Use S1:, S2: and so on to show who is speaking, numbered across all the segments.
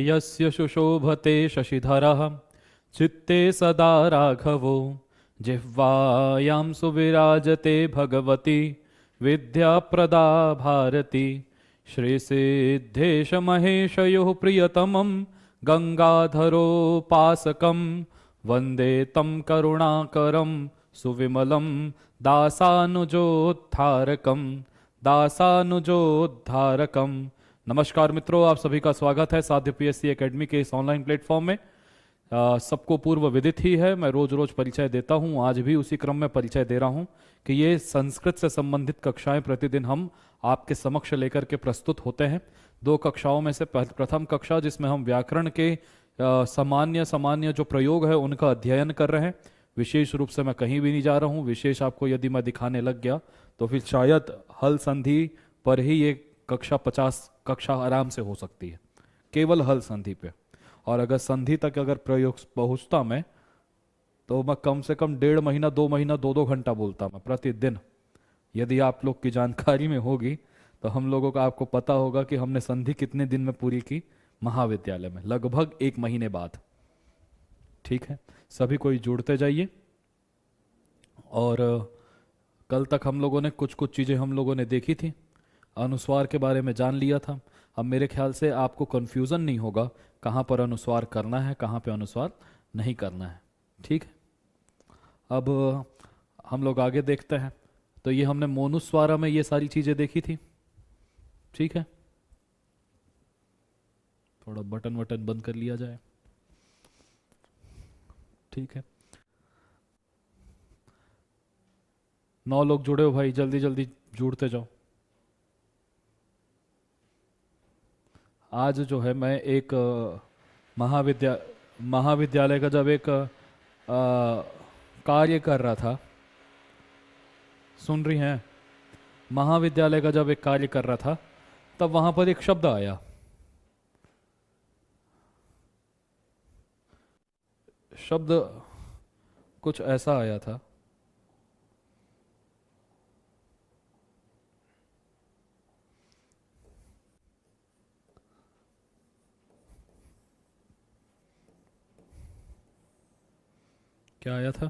S1: यस्य शुशोभते शशिधरः चित्ते सदा राघवो जिह्वायां सुविराजते भगवती विद्याप्रदा भारती श्रीसिद्धेश महेशयोः प्रियतमं गंगाधरोपासकं वन्दे तं करुणाकरं सुविमलं दासानुजोद्धारकं। नमस्कार मित्रों, आप सभी का स्वागत है साध्य पीएससी एकेडमी के इस ऑनलाइन प्लेटफॉर्म में। सबको पूर्व विदित ही है, मैं रोज रोज परिचय देता हूं, आज भी उसी क्रम में परिचय दे रहा हूं कि ये संस्कृत से संबंधित कक्षाएं प्रतिदिन हम आपके समक्ष लेकर के प्रस्तुत होते हैं। दो कक्षाओं में से प्रथम कक्षा जिसमें हम व्याकरण के सामान्य जो प्रयोग है उनका अध्ययन कर रहे हैं। विशेष रूप से मैं कहीं भी नहीं जा रहा हूँ, विशेष आपको यदि मैं दिखाने लग गया तो फिर शायद हल संधि पर ही ये कक्षा 50 कक्षा आराम से हो सकती है, केवल हल संधि पे। और अगर संधि तक अगर प्रयोग पहुँचता मैं तो मैं कम से कम 1.5 महीना 2 महीना 2-2 घंटा बोलता मैं प्रतिदिन। यदि आप लोग की जानकारी में होगी तो हम लोगों का आपको पता होगा कि हमने संधि कितने दिन में पूरी की महाविद्यालय में, लगभग 1 महीने बाद। ठीक है, सभी कोई जुड़ते जाइए। और कल तक हम लोगों ने कुछ चीज़ें हम लोगों ने देखी थी, अनुस्वार के बारे में जान लिया था। अब मेरे ख्याल से आपको कन्फ्यूज़न नहीं होगा कहाँ पर अनुस्वार करना है, कहाँ पे अनुस्वार नहीं करना है। ठीक है, अब हम लोग आगे देखते हैं। तो ये हमने मोनुस्वारा में ये सारी चीज़ें देखी थी। ठीक है, थोड़ा बटन बंद कर लिया जाए। ठीक है, 9 लोग जुड़े हो भाई, जल्दी जल्दी जुड़ते जाओ। आज जो है मैं एक महाविद्यालय का जब एक कार्य कर रहा था, सुन रही हैं, महाविद्यालय का जब एक कार्य कर रहा था तब वहां पर एक शब्द आया। शब्द कुछ ऐसा आया था, क्या आया था?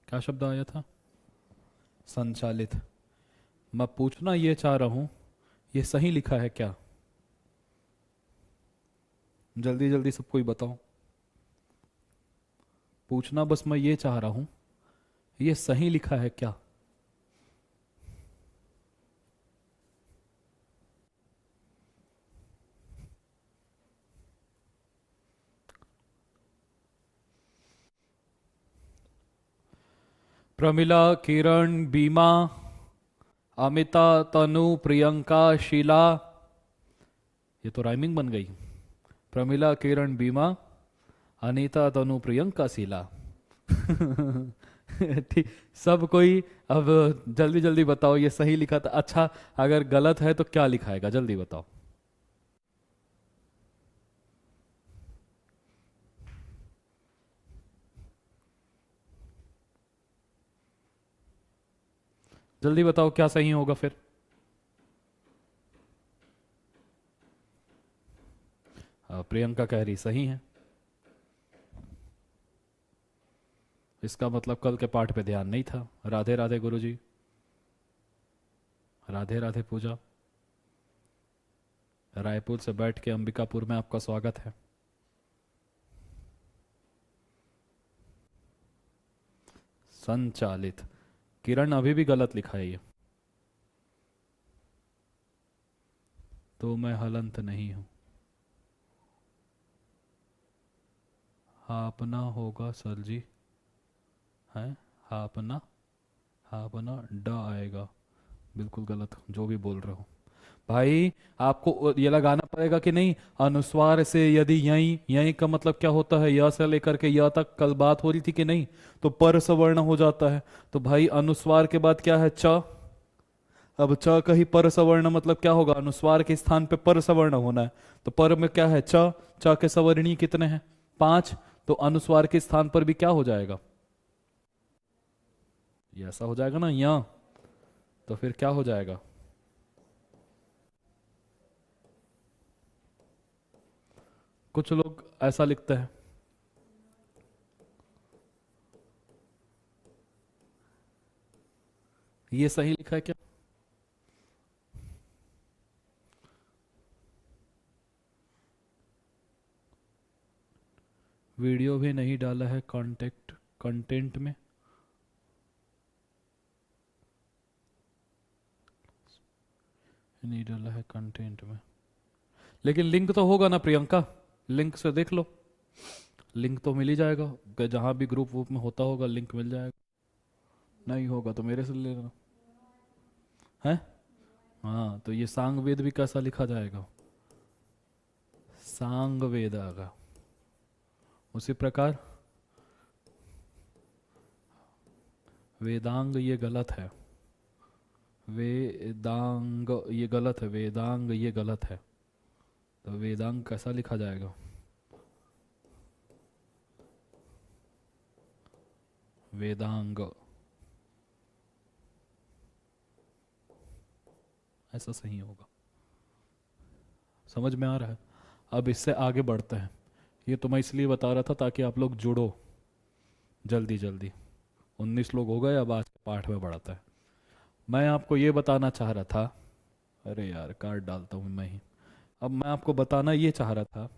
S1: क्या शब्द आया था? संचालित। मैं पूछना ये चाह रहा हूं, ये सही लिखा है क्या? जल्दी जल्दी सब कोई बताओ। पूछना बस मैं ये चाह रहा हूं, ये सही लिखा है क्या? प्रमिला, किरण, बीमा, अमिता, तनु, प्रियंका, शीला, ये तो राइमिंग बन गई। प्रमिला, किरण, बीमा, अनीता, तनु, प्रियंका, शीला। ठीक, सब कोई अब जल्दी जल्दी बताओ ये सही लिखा था। अच्छा, अगर गलत है तो क्या लिखाएगा, जल्दी बताओ। जल्दी बताओ क्या सही होगा फिर। प्रियंका कह रही सही है। इसका मतलब कल के पाठ पे ध्यान नहीं था। राधे राधे गुरुजी, राधे राधे पूजा। रायपुर से बैठ के अंबिकापुर में आपका स्वागत है। संचालित, किरण अभी भी गलत लिखा है ये। तो मैं हलंत नहीं हूं। हाँ अपना होगा सर जी, है हाँ अपना ड आएगा। बिल्कुल गलत जो भी बोल रहे हो भाई। आपको ये लगाना पड़ेगा कि नहीं, अनुस्वार से यदि यही यही का मतलब क्या होता है, य से लेकर के य तक कल बात हो रही थी कि नहीं, तो पर सवर्ण हो जाता है। तो भाई अनुस्वार के बाद क्या है, च। अब च का ही पर सवर्ण मतलब क्या होगा, अनुस्वार के स्थान पे पर सवर्ण होना है। तो पर में क्या है, च। च के सवर्णी कितने हैं, 5। तो अनुस्वार के स्थान पर भी क्या हो जाएगा, ये ऐसा हो जाएगा ना, या तो फिर क्या हो जाएगा, कुछ लोग ऐसा लिखते हैं, ये सही लिखा है क्या? वीडियो भी नहीं डाला है कांटेक्ट कंटेंट में। नहीं डाला है कंटेंट में, लेकिन लिंक तो होगा ना प्रियंका, लिंक से देख लो, लिंक तो मिल ही जाएगा, जहां भी ग्रुप वूप में होता होगा लिंक मिल जाएगा। नहीं होगा तो मेरे से ले लेना है। हाँ, तो ये सांगवेद भी कैसा लिखा जाएगा? सांगवेद आगा। उसी प्रकार वेदांग ये गलत है, वेदांग ये गलत है, वेदांग ये गलत है, तो वेदांग कैसा लिखा जाएगा? वेदांग, ऐसा सही होगा। समझ में आ रहा है? अब इससे आगे बढ़ते हैं। ये तो मैं इसलिए बता रहा था ताकि आप लोग जुड़ो जल्दी जल्दी। 19 लोग हो गए, अब आज के पाठ में बढ़ता है। मैं आपको ये बताना चाह रहा था, अरे यार कार्ड डालता हूँ मैं ही। अब मैं आपको बताना ये चाह रहा था,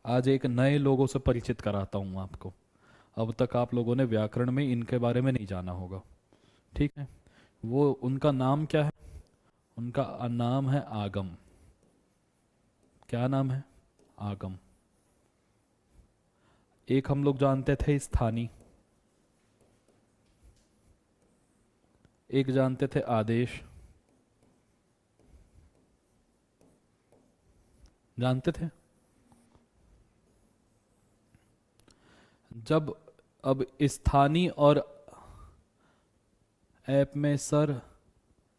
S1: आज एक नए लोगों से परिचित कराता हूँ आपको। अब तक आप लोगों ने व्याकरण में इनके बारे में नहीं जाना होगा, ठीक है? वो उनका नाम क्या है? उनका नाम है आगम। क्या नाम है? आगम। एक हम लोग जानते थे स्थानी, एक जानते थे आदेश, जानते थे? जब अब स्थानीय और ऐप में सर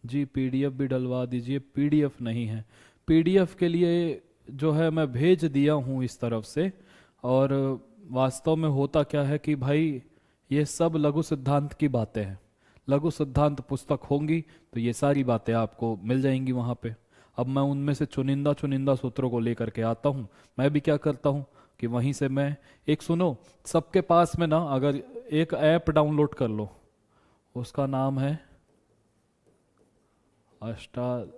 S1: जी पीडीएफ भी डलवा दीजिए, पीडीएफ नहीं है। पीडीएफ के लिए जो है मैं भेज दिया हूँ इस तरफ से, और वास्तव में होता क्या है कि भाई ये सब लघु सिद्धांत की बातें हैं। लघु सिद्धांत पुस्तक होंगी तो ये सारी बातें आपको मिल जाएंगी वहाँ पे। अब मैं उनमें से चुनिंदा चुनिंदा सूत्रों को लेकर के आता हूँ। मैं भी क्या करता हूँ कि वहीं से मैं एक, सुनो, सबके पास में ना अगर एक ऐप डाउनलोड कर लो, उसका नाम है अष्टाध्यायी.com।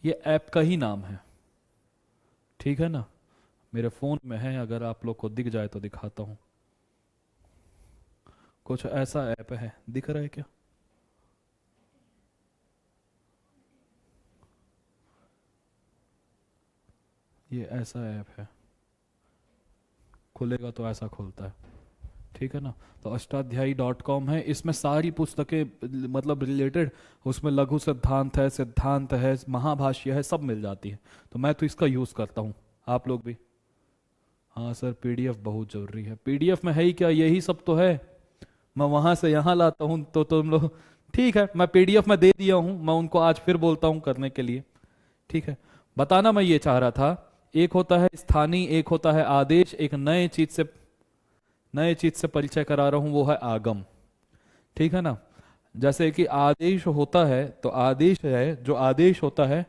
S1: ये ऐप का ही नाम है, ठीक है ना? मेरे फोन में है, अगर आप लोग को दिख जाए तो दिखाता हूं। कुछ ऐसा ऐप है, दिख रहा है क्या? ये ऐसा ऐप है, खुलेगा तो ऐसा खुलता है, ठीक है ना? तो अष्टाध्यायी.com है, इसमें सारी पुस्तकें मतलब रिलेटेड, उसमें लघु सिद्धांत है, महाभाष्य है, सब मिल जाती है। तो मैं तो इसका यूज़ करता हूँ, आप लोग भी। हाँ सर, पीडीएफ बहुत ज़रूरी है। पीडीएफ में है ही क्या, यही सब तो है। मैं वहाँ से यहाँ लाता हूँ तो तुम लोग, ठीक है, मैं पीडीएफ में दे दिया हूँ, मैं उनको आज फिर बोलता हूँ करने के लिए, ठीक है? बताना मैं ये चाह रहा था, एक होता है स्थानीय, एक होता है आदेश, एक नए चीज से परिचय करा रहा हूं, वो है आगम, ठीक है ना? जैसे कि आदेश होता है, तो आदेश है, जो आदेश होता है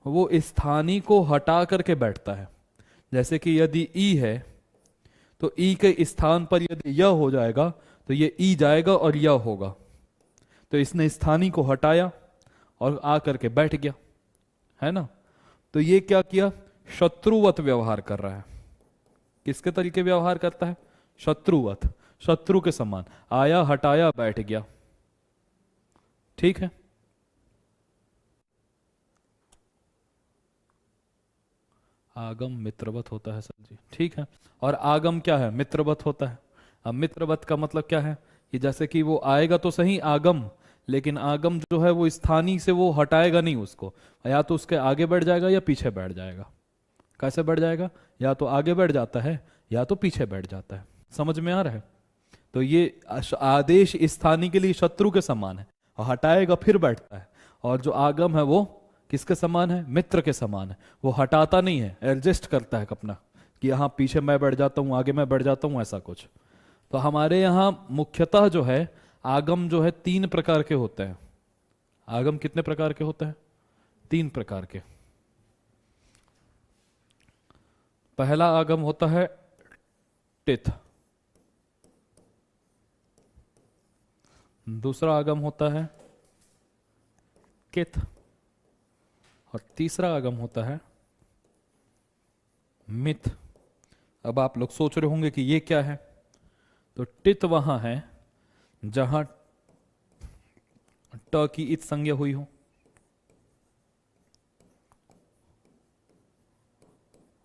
S1: वो स्थानीय को हटा करके बैठता है। जैसे कि यदि ई है तो ई के स्थान पर यदि य हो जाएगा तो ये ई जाएगा और य होगा। तो इसने स्थानीय को हटाया और आ करके बैठ गया, है ना? तो ये क्या किया? शत्रुवत व्यवहार कर रहा है। किसके तरीके व्यवहार करता है? शत्रुवत, शत्रु के समान। आया, हटाया, बैठ गया, ठीक है? आगम मित्रवत होता है सर जी, ठीक है। और आगम क्या है? मित्रवत होता है। अब मित्रवत का मतलब क्या है? कि जैसे कि वो आएगा तो सही आगम, लेकिन आगम जो है वो स्थानीय से वो हटाएगा नहीं उसको, या तो उसके आगे बढ़ जाएगा या पीछे बैठ जाएगा। कैसे बढ़ जाएगा? या तो आगे बढ़ जाता है या तो पीछे बैठ जाता है। समझ में आ रहा है? तो ये आदेश स्थानीय के लिए शत्रु के समान है, और हटाएगा फिर बैठता है। और जो आगम है वो किसके समान है? मित्र के समान है। वो हटाता नहीं है, एडजस्ट करता है अपना, कि यहाँ पीछे मैं बैठ जाता हूँ, आगे मैं बैठ जाता हूँ, ऐसा कुछ। तो हमारे यहाँ मुख्यतः जो है आगम जो है 3 प्रकार के होते हैं। आगम कितने प्रकार के होते हैं? 3 प्रकार के। पहला आगम होता है टिथ, दूसरा आगम होता है किथ, और तीसरा आगम होता है मिथ। अब आप लोग सोच रहे होंगे कि ये क्या है। तो टिथ वहां है जहां ट की इत संज्ञा हुई हो,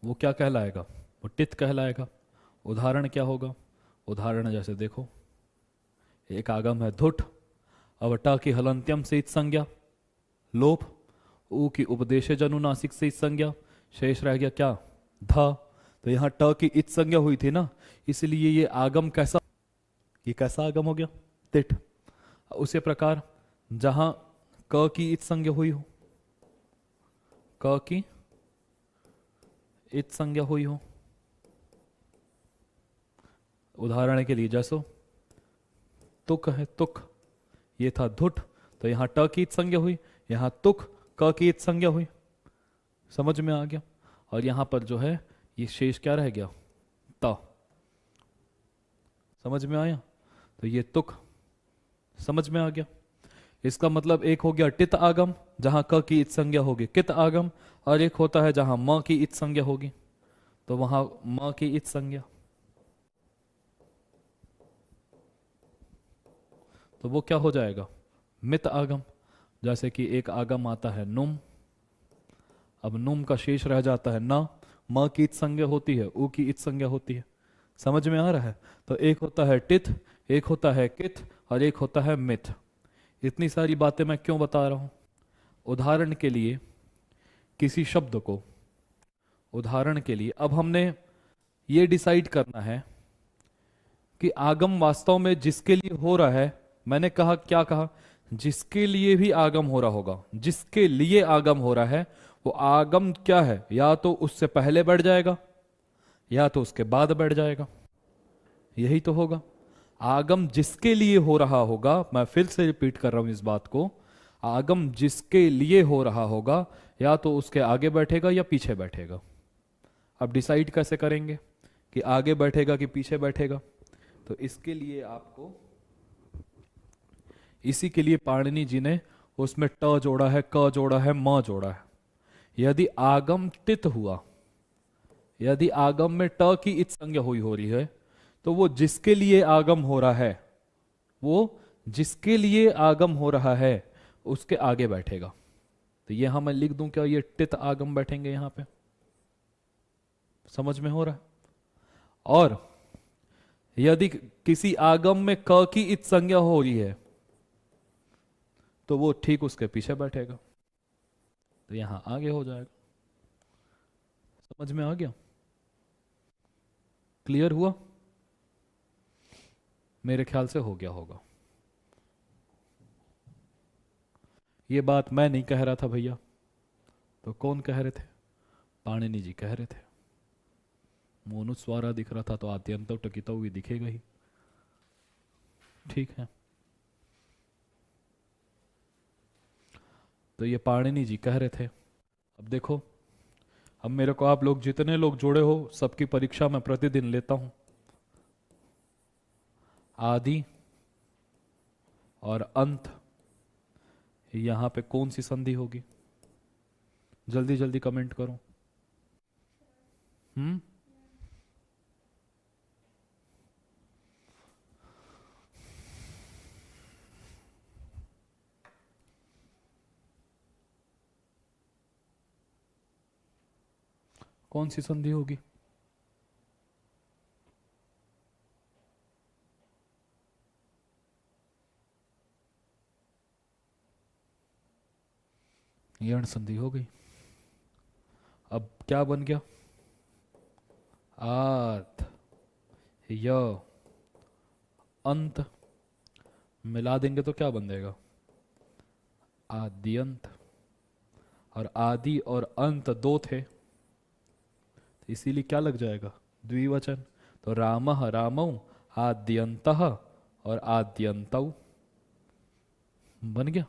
S1: वो क्या कहलाएगा? वो टिथ कहलाएगा। उदाहरण क्या होगा? उदाहरण जैसे देखो, एक आगम है धुट, अब ट की हलंत्यम से इत संज्ञा लोप, ऊ की उपदेश अनुनासिक से इत संज्ञा, शेष रह गया क्या? ध। तो यहां ट की इत संज्ञा हुई थी ना, इसलिए ये आगम कैसा, ये कैसा आगम हो गया? तिठ। उसी प्रकार जहां क की इत संज्ञा हुई हो, क की इत संज्ञा हुई हो, उदाहरण के लिए जैसो तुक है, तुक, ये था धुट, तो यहां ट की इत संज्ञा हुई, यहां तुक क की इत संज्ञा हुई। समझ में आ गया? और यहां पर जो है ये शेष क्या रह गया? त। समझ में आया? तो ये तुक समझ में आ गया। इसका मतलब एक हो गया टित आगम जहां क की इत संज्ञा होगी कित आगम, और एक होता है जहां म की इत संज्ञा होगी, तो वहां म की इत संज्ञा, तो वो क्या हो जाएगा? मित आगम। जैसे कि एक आगम आता है नुम, अब नुम का शेष रह जाता है न, म की इत संज्ञा होती है, उ की इत संज्ञा होती है। समझ में आ रहा है? तो एक होता है टिथ, एक होता है किथ, और एक होता है मिथ। इतनी सारी बातें मैं क्यों बता रहा हूं? उदाहरण के लिए किसी शब्द को, उदाहरण के लिए अब हमने ये डिसाइड करना है कि आगम वास्तव में जिसके लिए हो रहा है, मैंने कहा क्या कहा? जिसके लिए भी आगम हो रहा होगा, जिसके लिए आगम हो रहा है, वो आगम क्या है? या तो उससे पहले बढ़ जाएगा या तो उसके बाद बढ़ जाएगा, यही तो होगा। आगम जिसके लिए हो रहा होगा, मैं फिर से रिपीट कर रहा हूं इस बात को, आगम जिसके लिए हो रहा होगा या तो उसके आगे बैठेगा या पीछे बैठेगा। अब डिसाइड कैसे करेंगे कि आगे बैठेगा कि पीछे बैठेगा? तो इसके लिए आपको, इसी के लिए पाणिनि जी ने उसमें ट जोड़ा है, क जोड़ा है, म जोड़ा है। यदि आगम टित हुआ, यदि आगम में ट की इत संज्ञा हुई हो रही है, तो वो जिसके लिए आगम हो रहा है, वो जिसके लिए आगम हो रहा है उसके आगे बैठेगा। तो यहां मैं लिख दूं क्या? ये टित आगम बैठेंगे यहां पे। समझ में हो रहा है? और यदि किसी आगम में क की इत संज्ञा हो रही है, तो वो ठीक उसके पीछे बैठेगा, तो यहां आगे हो जाएगा। समझ में आ गया? क्लियर हुआ? मेरे ख्याल से हो गया होगा। ये बात मैं नहीं कह रहा था भैया, तो कौन कह रहे थे? पाणिनि जी कह रहे थे। मोनुस्वारा दिख रहा था तो आद्यंत टकित हुई दिखेगा ही। ठीक है, तो ये पाणिनि जी कह रहे थे। अब देखो, अब मेरे को आप लोग जितने लोग जुड़े हो सबकी परीक्षा मैं प्रतिदिन लेता हूं। आदि और अंत, यहां पे कौन सी संधि होगी? जल्दी जल्दी कमेंट करो। कौन सी संधि होगी? यण संधि हो गई। अब क्या बन गया? आर्थ, य, अंत मिला देंगे तो क्या बन जाएगा? आद्यंत। और आदि और अंत दो थे, इसीलिए क्या लग जाएगा? द्विवचन। तो रामः रामौ, आद्यंतः और आद्यन्तौ। बन गया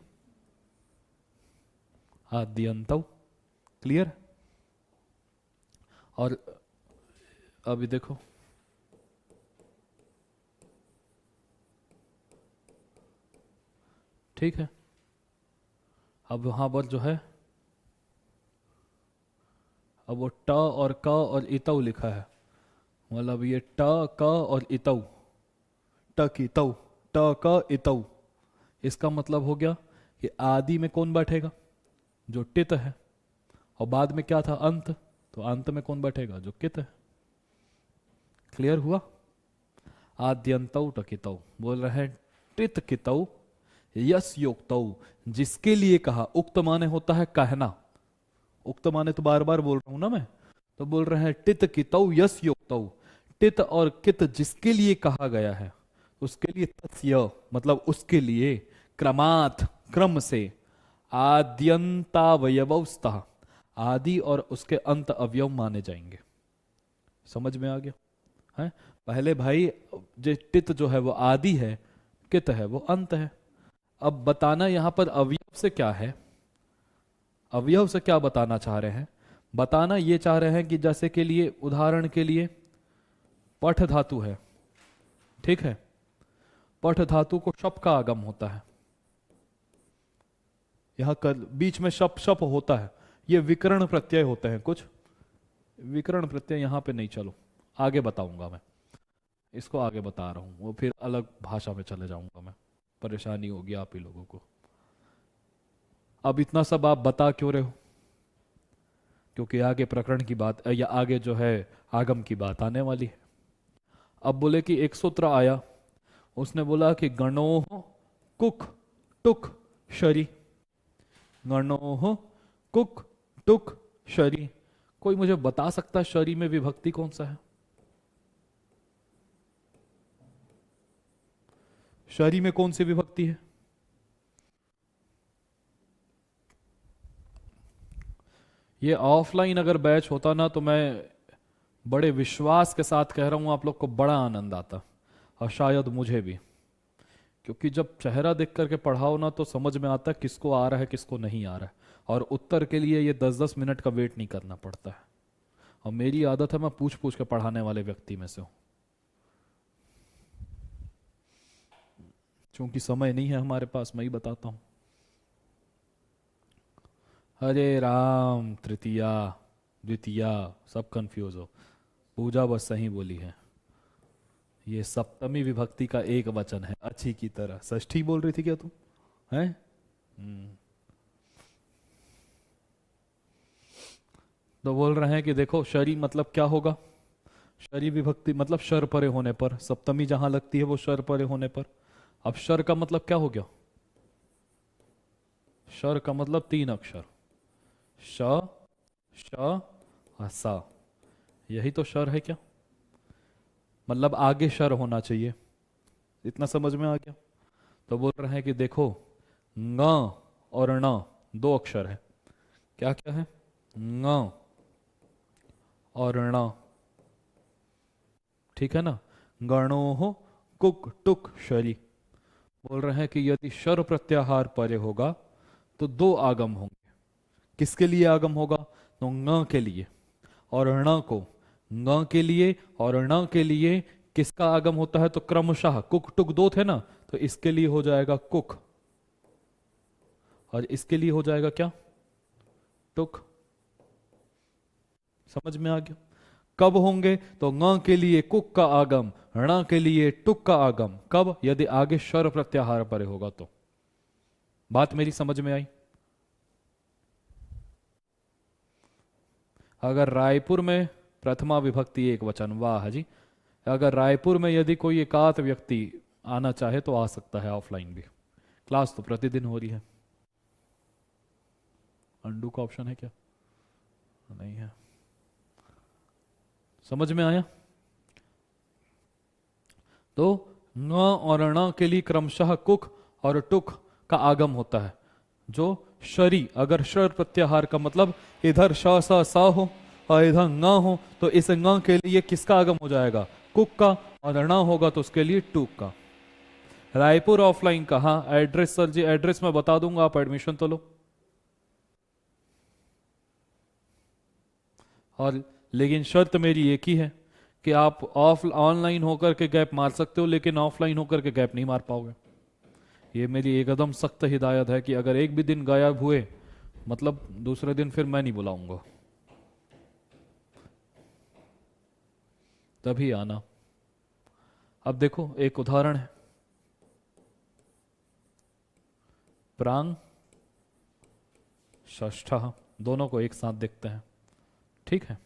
S1: आद्यंतौ। क्लियर। और अभी देखो ठीक है, अब वहां पर जो है, अब वो ट और क और इतौ लिखा है, मतलब ये ट क और इतौ, ट की तौ, ट क इतौ, इसका मतलब हो गया कि आदि में कौन बैठेगा, जो टित है, और बाद में क्या था, अंत, तो अंत में कौन बैठेगा, जो कित है। क्लियर हुआ। आद्यंतौ टकितौ, बोल रहे हैं टित कितौ यस योक्तौ, जिसके लिए कहा, उक्त माने होता है कहना, उक्त माने तो बार बार बोल रहा हूं ना मैं, तो बोल रहे हैं टित कितौ यस योक्तौ, टित और कित जिसके लिए कहा गया है, उसके लिए तस्य मतलब उसके लिए, क्रमात् क्रम से, आद्यंतावयवस्तः आदि और उसके अंत अवयव माने जाएंगे। समझ में आ गया है। पहले भाई जो टित जो है वो आदि है, कित है वो अंत है। अब बताना यहां पर अवयव से क्या है, अवयव से क्या बताना चाह रहे हैं, बताना ये चाह रहे हैं कि जैसे के लिए, उदाहरण के लिए पठ धातु है, ठीक है, पठ धातु को शप का आगम होता है, यहां बीच में शप शप होता है, ये विकर्ण प्रत्यय होते हैं, कुछ विकर्ण प्रत्यय यहां पे नहीं, चलो आगे बताऊंगा मैं, इसको आगे बता रहा हूं, वो फिर अलग भाषा में चले जाऊंगा मैं, परेशानी होगी आप ही लोगों को। अब इतना सब आप बता क्यों रहे हो, क्योंकि आगे प्रकरण की बात, या आगे जो है आगम की बात आने वाली है। अब बोले कि एक सूत्र आया, उसने बोला कि गणोह कुक टुक शरी, गणोह कुक टुक शरी, कोई मुझे बता सकता है शरी में विभक्ति कौन सा है, शरी में कौन सी विभक्ति है। ये ऑफलाइन अगर बैच होता ना, तो मैं बड़े विश्वास के साथ कह रहा हूं आप लोग को बड़ा आनंद आता, और शायद मुझे भी, क्योंकि जब चेहरा देख करके पढ़ाओ ना, तो समझ में आता है किसको आ रहा है किसको नहीं आ रहा है, और उत्तर के लिए ये 10-10 मिनट का वेट नहीं करना पड़ता है। और मेरी आदत है, मैं पूछ पूछ के पढ़ाने वाले व्यक्ति में से हूं, क्योंकि समय नहीं है हमारे पास, मैं ही बताता हूं। हरे राम, तृतीया द्वितीया सब कंफ्यूज हो, पूजा बस सही बोली है, ये सप्तमी विभक्ति का एक वचन है, अच्छी की तरह। षष्ठी बोल रही थी क्या तुम, हैं? तो बोल रहे हैं कि देखो शरी मतलब क्या होगा, शरी विभक्ति मतलब शर परे होने पर, सप्तमी जहां लगती है वो शर परे होने पर। अब शर का मतलब क्या हो गया, शर का मतलब 3 अक्षर, श श और सा, यही तो शर है क्या, मतलब आगे शर होना चाहिए, इतना समझ में आ गया। तो बोल रहे हैं कि देखो ङ और ण 2 अक्षर है, क्या क्या है, ङ और ण, ठीक है ना। गणोह कुक टुक शरी, बोल रहे हैं कि यदि शर प्रत्याहार परे होगा तो 2 आगम होंगे। किसके लिए आगम होगा, तो ङ के लिए और ण को, ङ के लिए और ण के लिए किसका आगम होता है, तो क्रमशः कुक टुक 2 थे ना, तो इसके लिए हो जाएगा कुक, और इसके लिए हो जाएगा क्या, टुक। समझ में आ गया। कब होंगे, तो ङ के लिए कुक का आगम, ण के लिए टुक का आगम, कब, यदि आगे शर प्रत्याहार परे होगा तो। बात मेरी समझ में आई। अगर रायपुर में प्रथमा विभक्ति एक वचन, वाह जी, अगर रायपुर में यदि कोई एकाध व्यक्ति आना चाहे तो आ सकता है ऑफलाइन भी, क्लास तो प्रतिदिन हो रही है। अंडू का ऑप्शन है क्या, नहीं है। समझ में आया। तो ङ और ण के लिए क्रमशः कुक और टुक का आगम होता है, जो शरी, अगर शर प्रत्याहार का मतलब इधर श सा हो और इधर ङ हो, तो इस ङ के लिए किसका आगम हो जाएगा, कुक का, और ण होगा तो उसके लिए टुक का। रायपुर ऑफलाइन कहाँ? एड्रेस सर जी, एड्रेस मैं बता दूंगा, आप एडमिशन तो लो। और लेकिन शर्त मेरी एक ही है कि आप ऑफ ऑनलाइन होकर के गैप मार सकते हो, लेकिन ऑफलाइन होकर के गैप नहीं मार पाओगे। ये मेरी एकदम सख्त हिदायत है कि अगर एक भी दिन गायब हुए, मतलब दूसरे दिन फिर मैं नहीं बुलाऊंगा, तभी आना। अब देखो एक उदाहरण है, प्रांग षष्ठः, दोनों को एक साथ देखते हैं, ठीक है।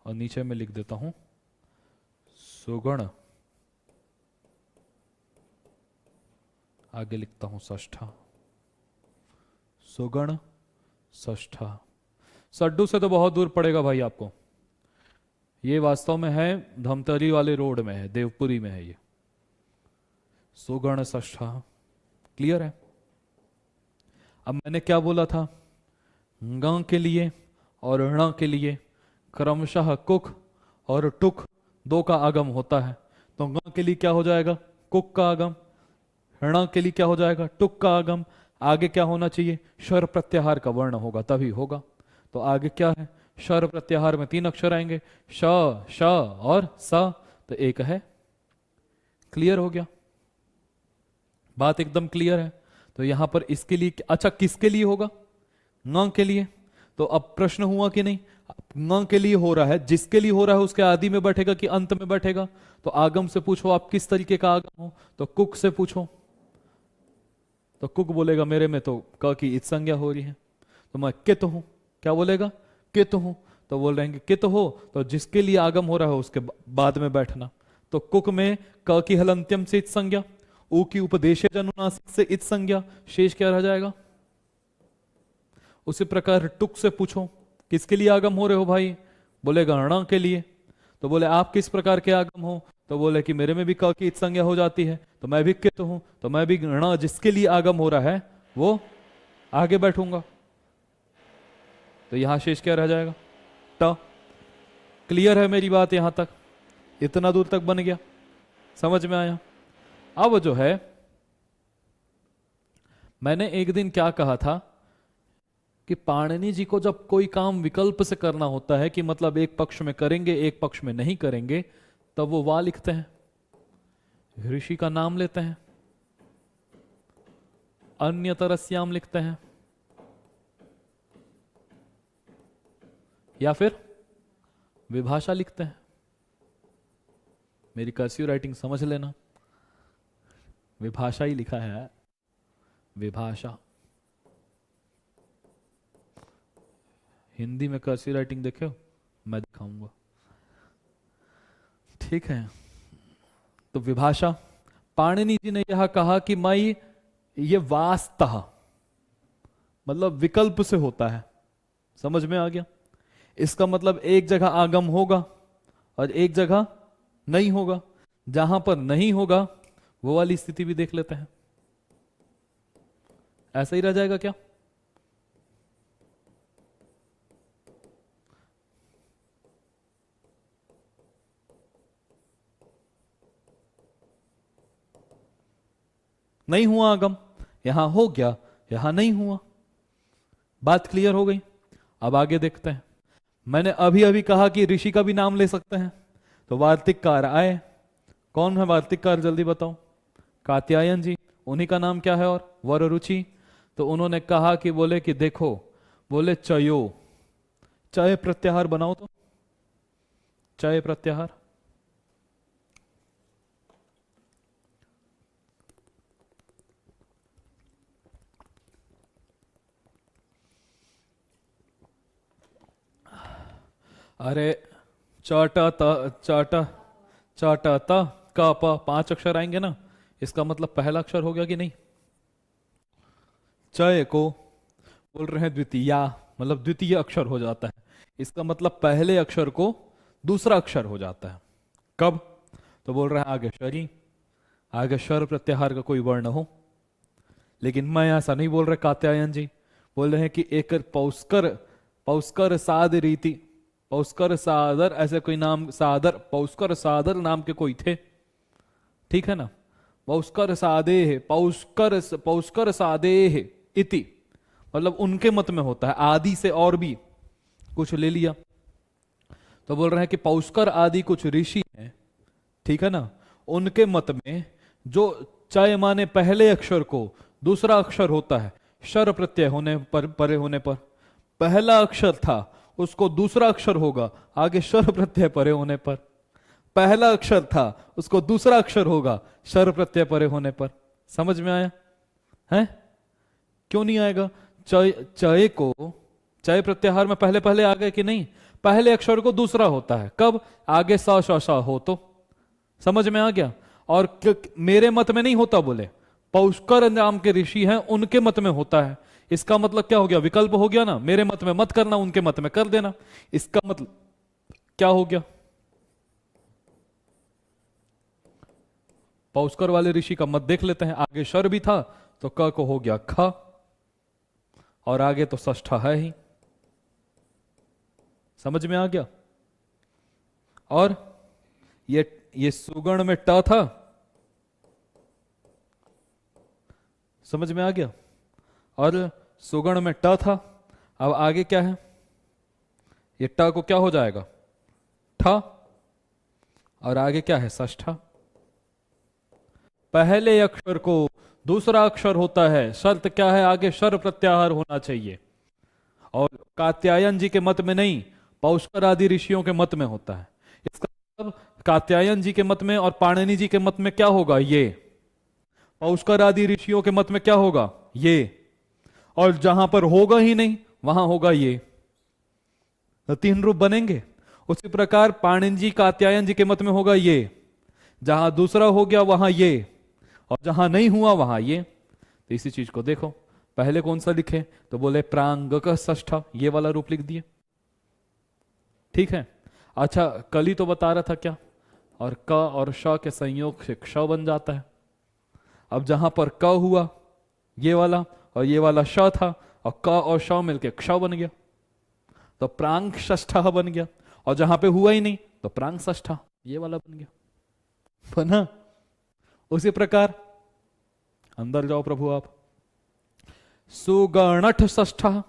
S1: और नीचे में लिख देता हूं सुगण, आगे लिखता हूं षष्ठा, सुगण षष्ठा। सड्डू से तो बहुत दूर पड़ेगा भाई आपको, ये वास्तव में है धमतरी वाले रोड में है, देवपुरी में है ये। सुगण षष्ठा, क्लियर है? अब मैंने क्या बोला था, ग के लिए और ण के लिए क्रमशः कुक और टुक दो का आगम होता है। तो ग के लिए क्या हो जाएगा? कुक का आगम। ण के लिए क्या हो जाएगा? टुक का आगम। आगे क्या होना चाहिए? शर प्रत्याहार का वर्ण होगा, तभी होगा। तो आगे क्या है? शर प्रत्याहार में 3 अक्षर आएंगे, श, श और स, तो एक है। क्लियर हो गया? बात एकदम क्लियर है। तो यहां पर इसके लिए, अच्छा किसके लिए होगा? न के लिए। तो अब प्रश्न हुआ कि नहीं, न के लिए हो रहा है, जिसके लिए हो रहा है उसके आदि में बैठेगा कि अंत में बैठेगा? तो आगम से पूछो आप किस तरीके का आगम हो, तो कुक से पूछो, तो कुक बोलेगा मेरे में तो क की इत संज्ञा हो रही है, तो मैं कित हूं। क्या बोलेगा? कित हूं। तो बोल रहे हैं कित हो, तो जिसके लिए आगम हो रहा है उसके बाद में बैठना। तो कुक में क की हलंत्यम से इत संज्ञा, ऊ की उपदेशज अनुनासिक से इत संज्ञा, शेष क्या रह जाएगा? उसी प्रकार टुक से पूछो किसके लिए आगम हो रहे हो भाई? बोलेगा ण के लिए। तो बोले आप किस प्रकार के आगम हो? तो बोले कि मेरे में भी क की इत संज्ञा हो जाती है, तो मैं भी कित हूं, तो मैं भी ण जिसके लिए आगम हो रहा है वो आगे बैठूंगा। तो यहां शेष क्या रह जाएगा? ट। क्लियर है मेरी बात यहां तक? इतना दूर तक बन गया, समझ में आया? अब जो है, मैंने एक दिन क्या कहा था कि पाणिनि जी को जब कोई काम विकल्प से करना होता है, कि मतलब एक पक्ष में करेंगे एक पक्ष में नहीं करेंगे, तब वो वा लिखते हैं, ऋषि का नाम लेते हैं, अन्यतरस्याम लिखते हैं, या फिर विभाषा लिखते हैं। मेरी कर्सिव राइटिंग समझ लेना, विभाषा ही लिखा है, विभाषा। हिंदी में कर्सिव राइटिंग देखे हो? मैं दिखाऊंगा, ठीक है। तो विभाषा, पाणिनि जी ने यह कहा कि माई ये वास्तः मतलब विकल्प से होता है, समझ में आ गया? इसका मतलब एक जगह आगम होगा और एक जगह नहीं होगा। जहां पर नहीं होगा वो वाली स्थिति भी देख लेते हैं। ऐसा ही रह जाएगा क्या? नहीं हुआ आगम, यहां हो गया, यहां नहीं हुआ। बात क्लियर हो गई? अब आगे देखते हैं। मैंने अभी अभी कहा कि ऋषि का भी नाम ले सकते हैं, तो वार्तिककार आए। कौन है वार्तिककार, जल्दी बताओ? कात्यायन जी। उन्हीं का नाम क्या है? और वर रुचि। तो उन्होंने कहा कि बोले कि देखो, बोले चयो, चय प्रत्याहार बनाओ, तो चय प्रत्याहार। अरे चट त चट चट त क प 5 अक्षर आएंगे ना, इसका मतलब पहला अक्षर हो गया कि नहीं? चय को बोल रहे हैं द्वितीया, मतलब द्वितीय अक्षर हो जाता है। इसका मतलब पहले अक्षर को दूसरा अक्षर हो जाता है। कब? तो बोल रहे हैं आगे शरी, आगे शर प्रत्याहार का कोई वर्ण हो। लेकिन मैं ऐसा नहीं बोल रहे कात्यायन जी, बोल रहे हैं कि एक पौस्कर, पौस्कर साद रीति, पौस्कर सादर, ऐसे कोई नाम, सादर, पौस्कर सादर नाम के कोई थे, ठीक है ना? पौष्कर सादेह, पौष्कर सादेह इति, मतलब उनके मत में होता है। आदि से और भी कुछ ले लिया, तो बोल रहे हैं कि पौष्कर आदि कुछ ऋषि हैं, ठीक है ना, उनके मत में जो चय माने पहले अक्षर को दूसरा अक्षर होता है, शर प्रत्यय होने पर, परे होने पर, पहला अक्षर था उसको दूसरा अक्षर होगा आगे शर प्रत्यय परे होने पर, पहला अक्षर था उसको दूसरा अक्षर होगा शर प्रत्यय परे होने पर। समझ में आया है? क्यों नहीं आएगा? चय, चय को, चय प्रत्याहार में पहले पहले आ गए कि नहीं? पहले अक्षर को दूसरा होता है, कब? आगे सा श श हो तो। समझ में आ गया? और मेरे मत में नहीं होता, बोले पौष्कर नाम के ऋषि हैं उनके मत में होता है। इसका मतलब क्या हो गया? विकल्प हो गया ना, मेरे मत में मत करना, उनके मत में कर देना। इसका मतलब क्या हो गया? पौष्कर वाले ऋषि का मत देख लेते हैं। आगे शर भी था तो क को हो गया ख, और आगे तो षष्ठा है ही। समझ में आ गया? और ये सुगण में ट था, समझ में आ गया? और सुगण में ट था, अब आगे क्या है? ये ट को क्या हो जाएगा? ठ, और आगे क्या है? षष्ठा। पहले अक्षर को दूसरा अक्षर होता है, शर्त क्या है? आगे शर प्रत्याहार होना चाहिए। और कात्यायन जी के मत में नहीं, पौष्कर आदि ऋषियों के मत में होता है। इसका मतलब कात्यायन जी के मत में और पाणिनि जी के मत में क्या होगा? ये। पौष्कर आदि ऋषियों के मत में क्या होगा? ये। और जहां पर होगा ही नहीं वहां होगा ये, तो तीन रूप बनेंगे। उसी प्रकार पाणिनि जी कात्यायन जी के मत में होगा ये, जहां दूसरा हो गया वहां ये, और जहां नहीं हुआ वहां ये। तो इसी चीज को देखो, पहले कौन सा लिखे? तो बोले प्रांगक षष्ठा, ये वाला रूप लिख दिए, ठीक है। अच्छा, कल ही तो बता रहा था क्या? और क और श के संयोग से क्ष बन जाता है। अब जहां पर क हुआ ये वाला, और ये वाला श था, और क और श मिलके क्ष बन गया, तो प्रांग षष्ठा बन गया। और जहां पे हुआ ही नहीं तो प्रांग षष्ठा, ये वाला बन गया, बना। उसी प्रकार अंदर जाओ प्रभु आप, सुगणठ षष्ठा,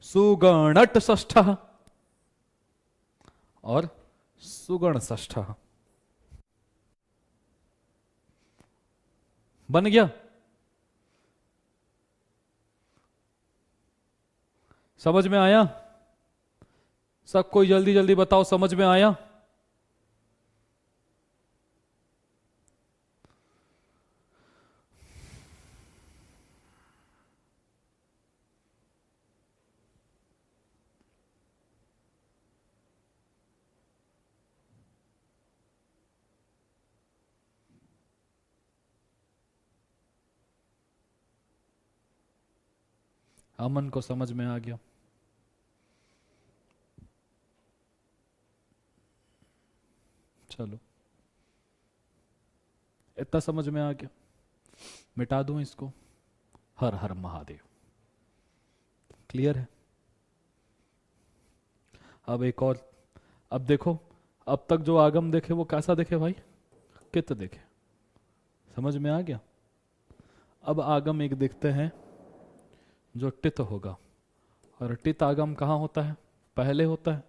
S1: सुगणट षष्ठा और सुगण षष्ठा बन गया। समझ में आया? सब कोई जल्दी जल्दी बताओ, समझ में आया? अमन को समझ में आ गया? चलो, इतना समझ में आ गया, मिटा दूं इसको। हर हर महादेव। क्लियर है? अब एक और, अब देखो, अब तक जो आगम देखे वो कैसा देखे भाई? कित देखे। समझ में आ गया? अब आगम एक देखते हैं जो टित होगा, और टित आगम कहाँ होता है? पहले होता है।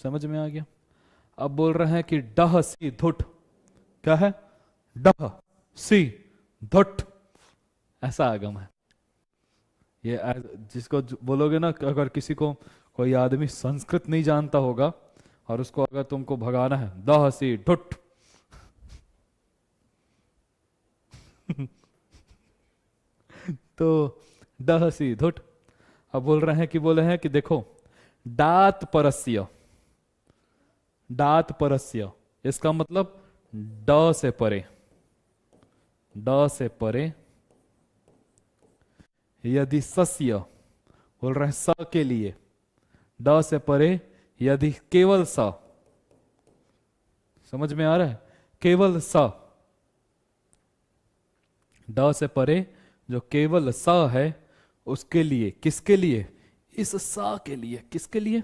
S1: समझ में आ गया? अब बोल रहे हैं कि डह सी धुट, क्या है? डह सी धुट, ऐसा आगम है ये। जिसको बोलोगे ना, अगर किसी को, कोई आदमी संस्कृत नहीं जानता होगा और उसको अगर तुमको भगाना है, दह सी ढुट तो डह सी धुट। अब बोल रहे हैं कि, बोले हैं कि देखो, डात परस्य, डात परस्य, इसका मतलब ड से परे, ड से परे, यदि सस्य, बोल रहे हैं स के लिए, ड से परे यदि केवल स, समझ में आ रहा है? केवल स, ड से परे जो केवल स है, उसके लिए, किसके लिए? इस स के लिए। किसके लिए?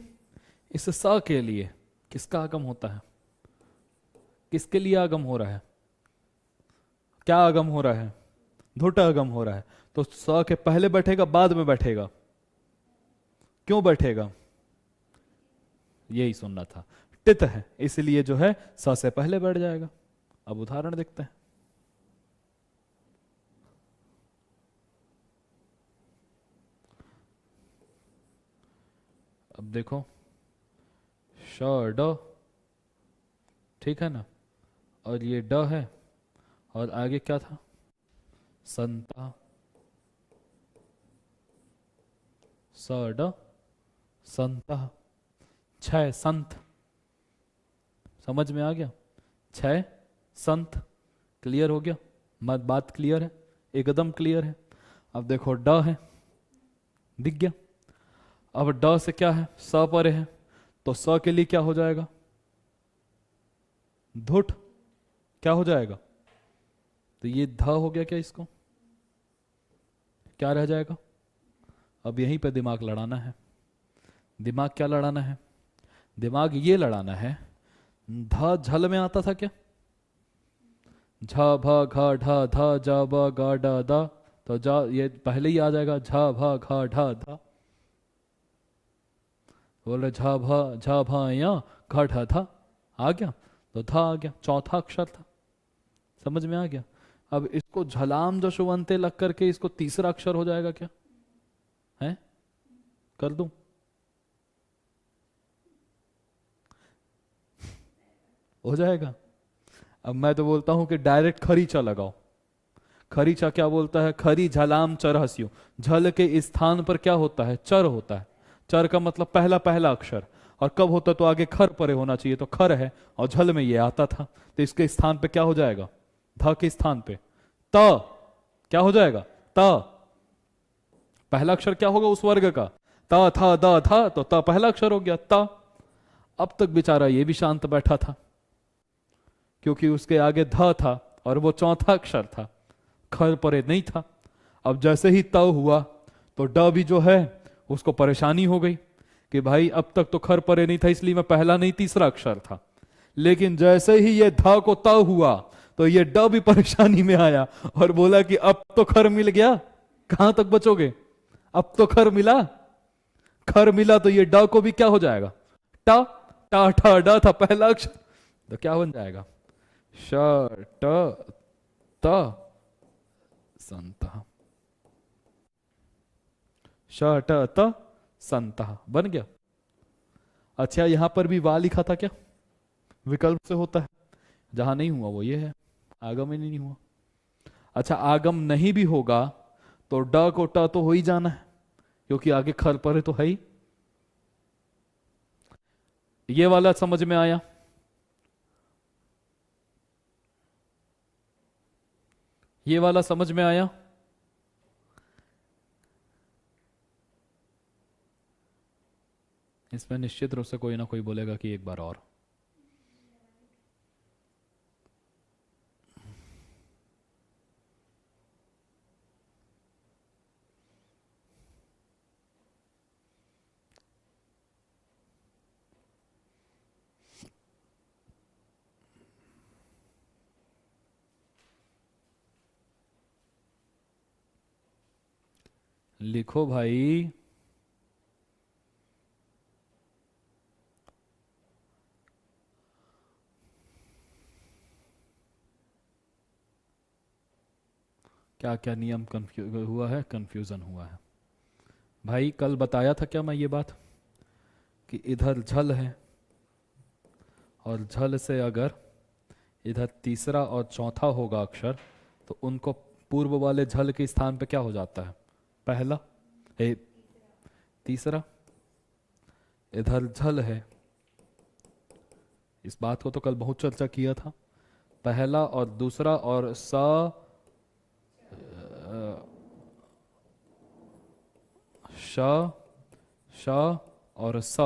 S1: इस स के लिए। किसका आगम होता है? किसके लिए आगम हो रहा है? क्या आगम हो रहा है? धुट आगम हो रहा है। तो स के पहले बैठेगा बाद में बैठेगा? क्यों बैठेगा? यही सुनना था। टित है इसलिए जो है स से पहले बैठ जाएगा। अब उदाहरण देखते हैं। अब देखो श ड, ठीक है ना, और ये ड है, और आगे क्या था? संता, स ड संता, छह संत। समझ में आ गया? छह संत। क्लियर हो गया? मत बात क्लियर है? एकदम क्लियर है। अब देखो ड है, दिख गया? अब ड से क्या है? स परे है, तो स के लिए क्या हो जाएगा? धुट। क्या हो जाएगा? तो ये ध हो गया क्या? इसको क्या रह जाएगा? अब यहीं पे दिमाग लड़ाना है। दिमाग क्या लड़ाना है? दिमाग ये लड़ाना है, ध झल में आता था क्या? झ भ घ ढ ध ज ब ग ड द, तो जा ये पहले ही आ जाएगा झ भ घ ढ ध। बोल रहे झ भ या घ ढ ध आ गया, तो ध आ गया, चौथा अक्षर था। समझ में आ गया? अब इसको झलाम जशुवंते लग करके इसको तीसरा अक्षर हो जाएगा क्या? है? कर दूं? हो जाएगा। अब मैं तो बोलता हूं कि डायरेक्ट खरीचा लगाओ। खरीचा क्या बोलता है? खरी झलाम चर हस्यु। झल के स्थान पर क्या होता है? चर होता है। चर का मतलब पहला पहला अक्षर, और कब होता तो आगे खर परे होना चाहिए, तो खर है, और झल में ये आता था, तो इसके स्थान पे क्या हो जाएगा? ध के स्थान पे त। क्या हो जाएगा? त। पहला अक्षर क्या होगा उस वर्ग का? त थ द थ, तो त पहला अक्षर हो गया त। अब तक बेचारा ये भी शांत बैठा था, क्योंकि उसके आगे ध था और वो चौथा अक्षर था, खर परे नहीं था। अब जैसे ही त हुआ तो ड भी जो है उसको परेशानी हो गई कि भाई अब तक तो खर परे नहीं था, इसलिए मैं पहला नहीं तीसरा अक्षर था। लेकिन जैसे ही ये ध को त हुआ तो ये ड भी परेशानी में आया और बोला कि अब तो खर मिल गया, कहां तक बचोगे? अब तो खर मिला। खर मिला तो ये ड को भी क्या हो जाएगा? ट। टा ठ ड था पहला अक्षर, तो क्या बन जाएगा? श ट त संत। श ट त संत बन गया। अच्छा यहां पर भी वा लिखा था क्या? विकल्प से होता है। जहां नहीं हुआ वो ये है, आगम ही नहीं हुआ। अच्छा आगम नहीं भी होगा तो ड को ट तो हो ही जाना है, क्योंकि आगे खर परे तो है ही। ये वाला समझ में आया? ये वाला समझ में आया? इसमें निश्चित रूप से कोई ना कोई बोलेगा कि एक बार और। लिखो भाई। क्या क्या नियम हुआ है, कंफ्यूजन हुआ है भाई। कल बताया था क्या मैं ये बात कि इधर झल है, और झल से अगर इधर तीसरा और चौथा होगा अक्षर तो उनको पूर्व वाले झल के स्थान पे क्या हो जाता है? पहला तीसरा। इधर झल है, इस बात को तो कल बहुत चर्चा किया था। पहला और दूसरा और श श और स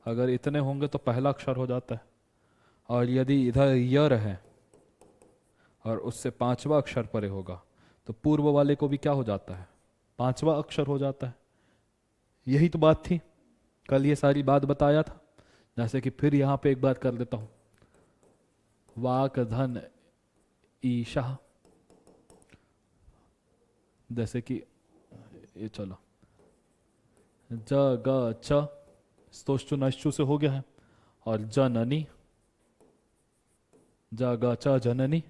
S1: अगर इतने होंगे तो पहला अक्षर हो जाता है। और यदि इधर यर है और उससे पांचवा अक्षर परे होगा तो पूर्व वाले को भी क्या हो जाता है? पांचवा अक्षर हो जाता है। यही तो बात थी, कल ये सारी बात बताया था। जैसे कि फिर यहां पे एक बात कर देता हूं। वाक धन ईशा, जैसे कि ये चलो ज ग च स्तोष्टु नश्चु से हो गया है, और जननी, ज ग च जननी,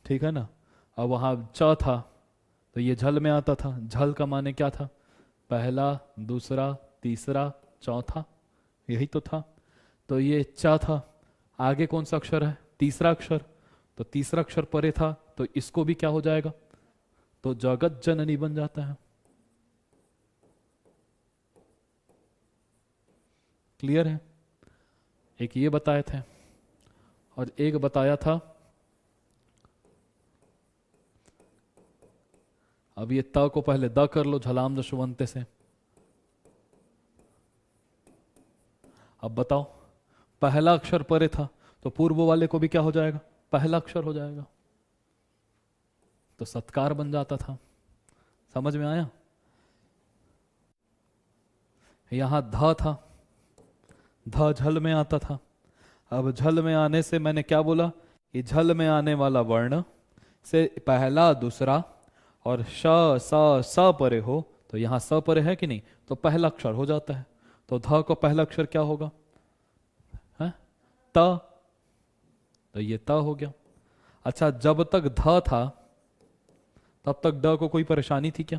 S1: ठीक है ना। अब वहां च था तो ये झल में आता था। झल का माने क्या था? पहला, दूसरा, तीसरा, चौथा, यही तो था। तो ये च था, आगे कौन सा अक्षर है? तीसरा अक्षर। तो तीसरा अक्षर परे था, तो इसको भी क्या हो जाएगा? तो जगत जननी बन जाता है। क्लियर है? एक ये बताए थे, और एक बताया था, अब ये त को पहले द कर लो झलाम दशवंते से। अब बताओ, पहला अक्षर परे था तो पूर्व वाले को भी क्या हो जाएगा? पहला अक्षर हो जाएगा, तो सत्कार बन जाता था। समझ में आया? यहां ध था, ध झल में आता था। अब झल में आने से मैंने क्या बोला? कि झल में आने वाला वर्ण से पहला, दूसरा और श स परे हो, तो यहां स परे है कि नहीं, तो पहला अक्षर हो जाता है। तो ध को पहला अक्षर क्या होगा? है त, तो ये त हो गया। अच्छा, जब तक ध था तब तक ड को कोई परेशानी थी क्या?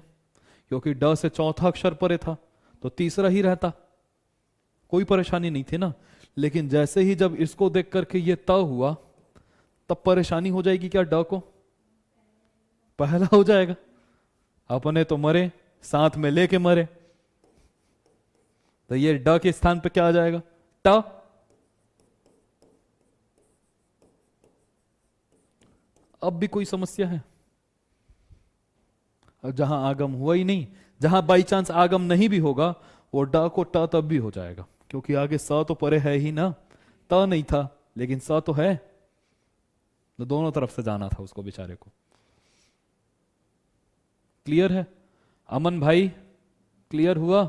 S1: क्योंकि ड से चौथा अक्षर परे था तो तीसरा ही रहता, कोई परेशानी नहीं थी ना। लेकिन जैसे ही जब इसको देख करके ये त हुआ, तब परेशानी हो जाएगी क्या? ड को पहला हो जाएगा। अपने तो मरे, साथ में लेके मरे, तो ये ड के स्थान पे क्या आ जाएगा? ट। अब भी कोई समस्या है? अब जहां आगम हुआ ही नहीं, जहां बाई चांस आगम नहीं भी होगा, वो ड को ट तब भी हो जाएगा, क्योंकि आगे स तो परे है ही ना। त नहीं था लेकिन स तो है, तो दोनों तरफ से जाना था उसको बेचारे को। क्लियर है? अमन भाई क्लियर हुआ?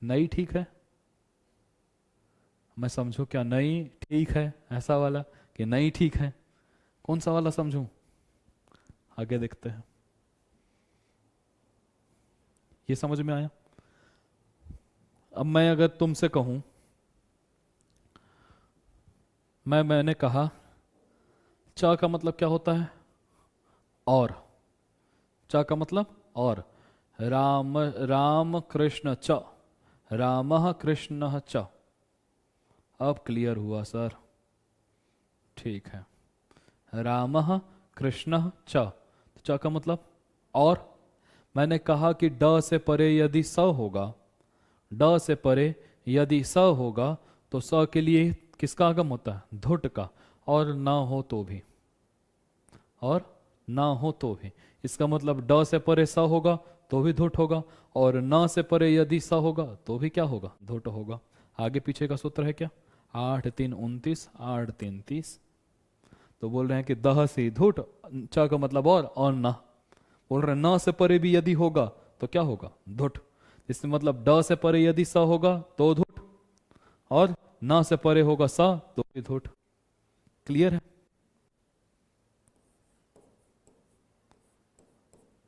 S1: नहीं ठीक है? मैं समझू क्या नहीं ठीक है? ऐसा वाला कि नहीं ठीक है? कौन सा वाला समझूं? आगे देखते हैं। ये समझ में आया? अब मैं अगर तुमसे कहूं, मैंने कहा च का मतलब क्या होता है? और। च का मतलब और। राम राम कृष्ण च, रामः कृष्णः च। अब क्लियर हुआ सर? ठीक है। रामः कृष्णः च, च का मतलब और। मैंने कहा कि ड से परे यदि स होगा, ड से परे यदि स होगा, तो स के लिए किसका आगम होता है? धुट का। और ना हो तो भी, और ना हो तो भी, इसका मतलब ड से परे स होगा तो भी धुट होगा, और न से परे यदि स होगा तो भी क्या होगा? धुट होगा। आगे पीछे का सूत्र है क्या? 8 3 29, 8 3 30। तो बोल रहे हैं कि दह से धुट, च का मतलब और ना। बोल रहे हैं न से परे भी यदि होगा तो क्या होगा? धुट। इससे मतलब ड से परे यदि स होगा तो धुट, और न से परे होगा स तो भी धुट। क्लियर है?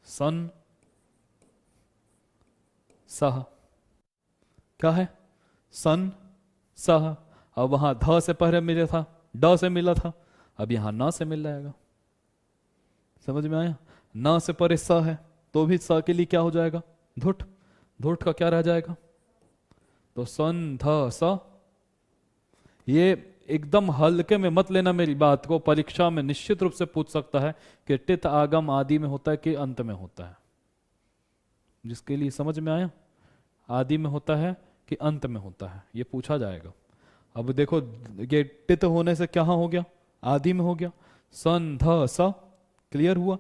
S1: सन सह, क्या है? सन सह। अब वहां ध से पहले मिला था, ड से मिला था, अब यहां न से मिल जाएगा। समझ में आया? न से परे स है तो भी स के लिए क्या हो जाएगा? धुट। धुट का क्या रह जाएगा? तो सन ध स। ये एकदम हल्के में मत लेना मेरी बात को, परीक्षा में निश्चित रूप से पूछ सकता है कि टित आगम आदि में होता है कि अंत में होता है। जिसके लिए समझ में आया? आदि में होता है कि अंत में होता है, ये पूछा जाएगा। अब देखो, ये टित होने से क्या हो गया? आदि में हो गया। सन ध स। क्लियर हुआ?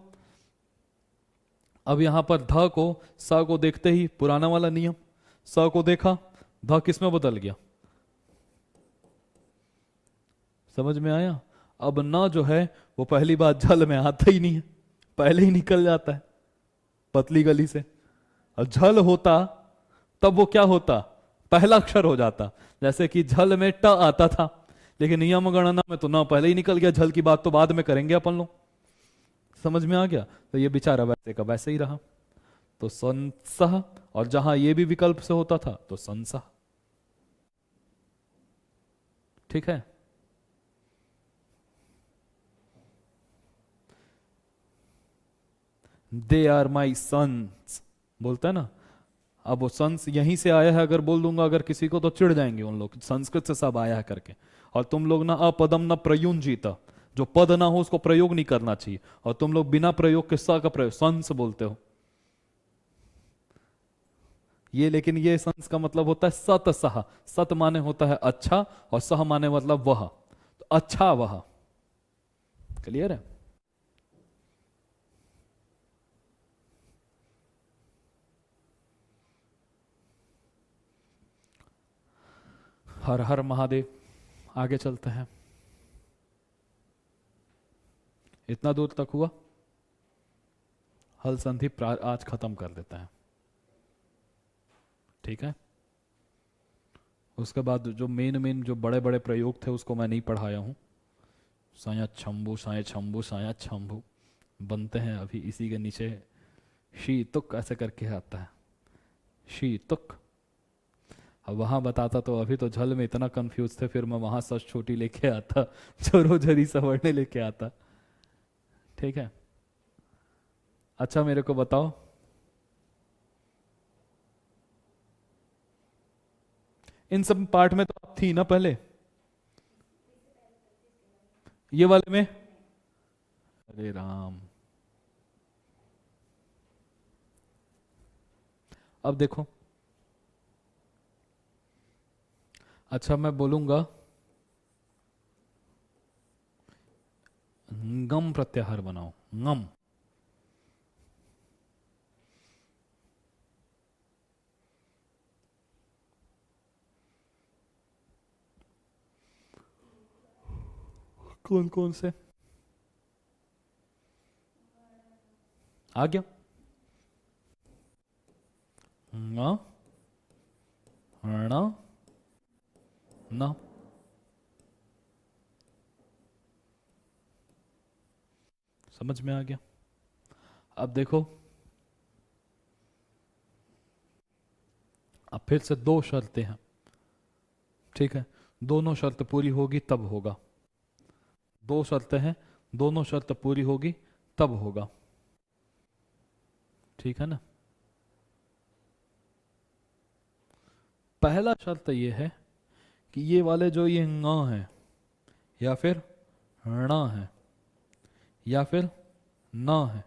S1: अब यहां पर ध को स को देखते ही पुराना वाला नियम, स को देखा, ध किस में बदल गया? समझ में आया? अब न जो है वो पहली बात झल में आता ही नहीं है, पहले ही निकल जाता है पतली गली से। और झल होता तब वो क्या होता? पहला अक्षर हो जाता। जैसे कि झल में ट आता था, लेकिन नियम गणना में तो ना पहले ही निकल गया, झल की बात तो बाद में करेंगे अपन लोग। समझ में आ गया? तो ये बेचारा वैसे का वैसे ही रहा। तो संसह, और जहां ये भी विकल्प से होता था तो संसह। ठीक है। दे आर माई सन्स बोलता है ना। अब वो सन्स यहीं से आया है, अगर बोल दूंगा अगर किसी को तो चिढ़ जाएंगे उन लोग, संस्कृत से सब आया है करके। और तुम लोग ना अपदम न प्रयुंजीत, जो पद ना हो उसको प्रयोग नहीं करना चाहिए, और तुम लोग बिना प्रयोग के स का प्रयोग संस बोलते हो। ये लेकिन ये संस का मतलब होता है सत सह। सत माने होता है अच्छा, और सह माने मतलब वह, तो अच्छा वह। क्लियर है? हर हर महादेव। आगे चलते हैं। इतना दूर तक हुआ। हल संधि आज खत्म कर देते हैं। ठीक है। उसके बाद जो मेन जो बड़े बड़े प्रयोग थे उसको मैं नहीं पढ़ाया हूं। साया छंबू, साया छंबू, साया छंबू बनते हैं अभी इसी के नीचे। शी तुक ऐसे करके आता है, शी तुक। अब वहां बताता तो अभी तो झल में इतना कंफ्यूज थे, फिर मैं वहां सच छोटी लेके आता, जोरो जरी सवरने लेके आता। ठीक है। अच्छा मेरे को बताओ, इन सब पार्ट में तो आप थी ना पहले, ये वाले में? अरे राम। अब देखो, अच्छा मैं बोलूंगा गम प्रत्याहार बनाओ, गम। कौन कौन से आ गया? ङ, ण, न। समझ में आ गया? अब देखो, अब फिर से दो शर्तें हैं। ठीक है, दोनों शर्त पूरी होगी तब होगा। दो शर्तें हैं, दोनों शर्त पूरी होगी तब होगा। ठीक है ना? पहला शर्त यह है कि ये वाले जो ये ङ है, या फिर ण है, या फिर न है,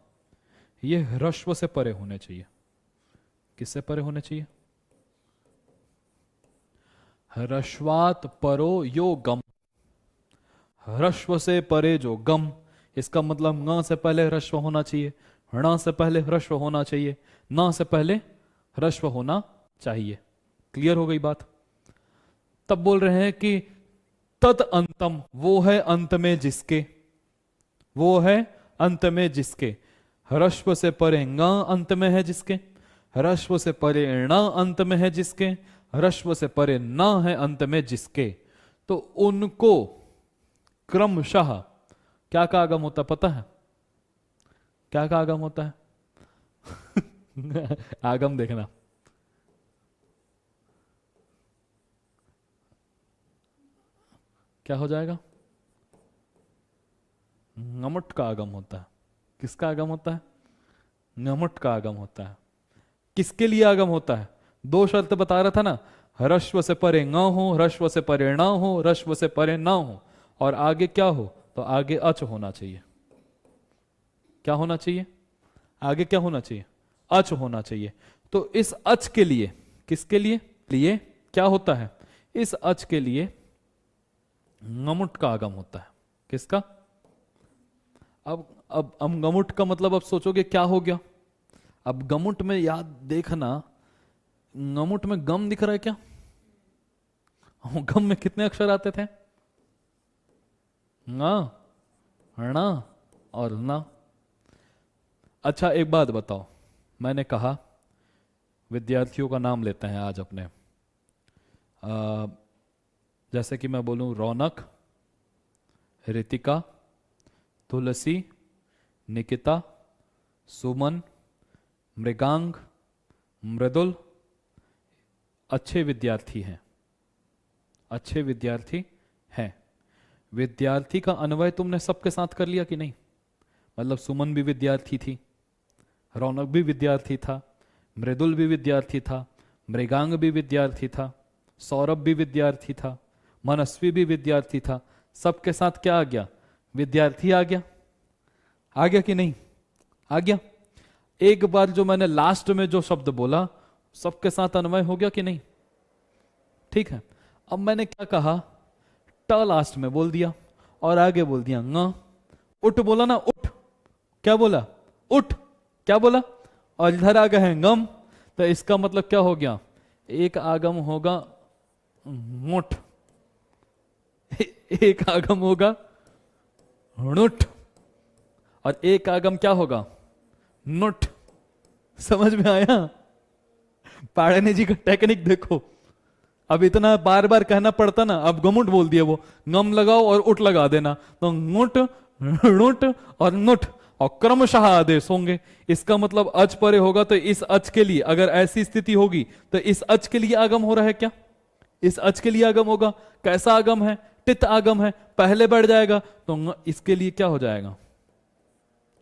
S1: ये ह्रस्व से परे होने चाहिए। किससे परे होने चाहिए? ह्रस्वात परो यो गम। ह्रस्व से परे जो गम, इसका मतलब ङ से पहले ह्रस्व होना चाहिए, ण से पहले ह्रस्व होना चाहिए, न से पहले ह्रस्व होना चाहिए। क्लियर हो गई बात? तब बोल रहे हैं कि तत् अंतम, वो है अंत में जिसके, वो है अंत में जिसके। ह्रस्व से परे ङ अंत में है जिसके, ह्रस्व से परे ण अंत में है जिसके, ह्रस्व से परे न है अंत में जिसके, तो उनको क्रमशः क्या का आगम होता है पता है? क्या का आगम होता है? आगम देखना, क्या हो जाएगा? ngमुट का आगम होता है। किसका आगम होता है? ngमुट का आगम होता है। किसके लिए आगम होता है? दो शर्त बता रहा था ना, ह्रस्व से परे ङ हो, ह्रस्व से परे ण हो, ह्रस्व से परे न हो, और आगे क्या हो? तो आगे अच होना चाहिए। क्या होना चाहिए? आगे क्या होना चाहिए? अच होना चाहिए। तो इस अच के लिए, किसके लिए लिए क्या होता है? इस अच के लिए ngमुट का आगम होता है। किसका? अब गमुट का मतलब अब सोचोगे क्या हो गया? अब गमुट में याद देखना, गमुट में गम दिख रहा है क्या? गम में कितने अक्षर आते थे? ङ, ण और न। अच्छा एक बात बताओ, मैंने कहा विद्यार्थियों का नाम लेते हैं आज अपने। अ, जैसे कि मैं बोलूं रौनक, रितिका, तुलसी, निकिता, सुमन, मृगांक, मृदुल अच्छे विद्यार्थी हैं, अच्छे विद्यार्थी हैं। विद्यार्थी का अन्वय तुमने सबके साथ कर लिया कि नहीं? मतलब सुमन भी विद्यार्थी थी, रौनक भी विद्यार्थी था, मृदुल भी विद्यार्थी था, मृगांग भी विद्यार्थी था, सौरभ भी विद्यार्थी था, मनस्वी भी विद्यार्थी था। सबके साथ क्या आ गया? विद्यार्थी आ गया। आ गया कि नहीं? आ गया। एक बार जो मैंने लास्ट में जो शब्द बोला सबके साथ अन्वय हो गया कि नहीं? ठीक है। अब मैंने क्या कहा? ट लास्ट में बोल दिया और आगे बोल दिया ङ। उठ बोला ना, उठ। क्या बोला? उठ। क्या बोला? और इधर आ गए हैं गम, तो इसका मतलब क्या हो गया? एक आगम होगा मुठ, एक आगम होगा णुठ, और एक आगम क्या होगा? नुठ। समझ में आया? पाड़ने जी का टेक्निक देखो। अब इतना बार बार कहना पड़ता ना, अब गमुट बोल दिया, वो गम लगाओ और उठ लगा देना, तो मुठ, णुठ और नुठ, और क्रमशः आदेश होंगे। इसका मतलब अच परे होगा, तो इस अच के लिए अगर ऐसी स्थिति होगी तो इस अच के लिए आगम हो रहा है क्या? इस अच के लिए आगम होगा। कैसा आगम है? टित आगम है, पहले बढ़ जाएगा, तो इसके लिए क्या हो जाएगा?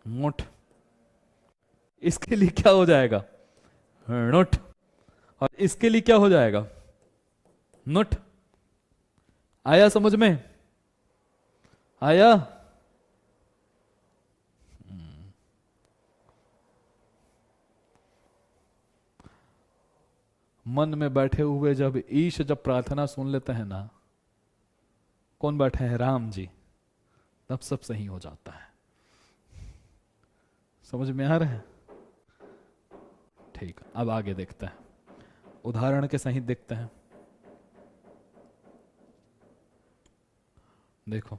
S1: मुठ। इसके लिए क्या हो जाएगा? णुठ। और इसके लिए क्या हो जाएगा? नुठ। आया समझ में? आया? मन में बैठे हुए जब ईश जब प्रार्थना सुन लेते हैं ना, कौन बैठे हैं? राम जी, तब सब सही हो जाता है। समझ में आ रहा है? ठीक, अब आगे देखते हैं, उदाहरण के सहित देखते हैं। देखो,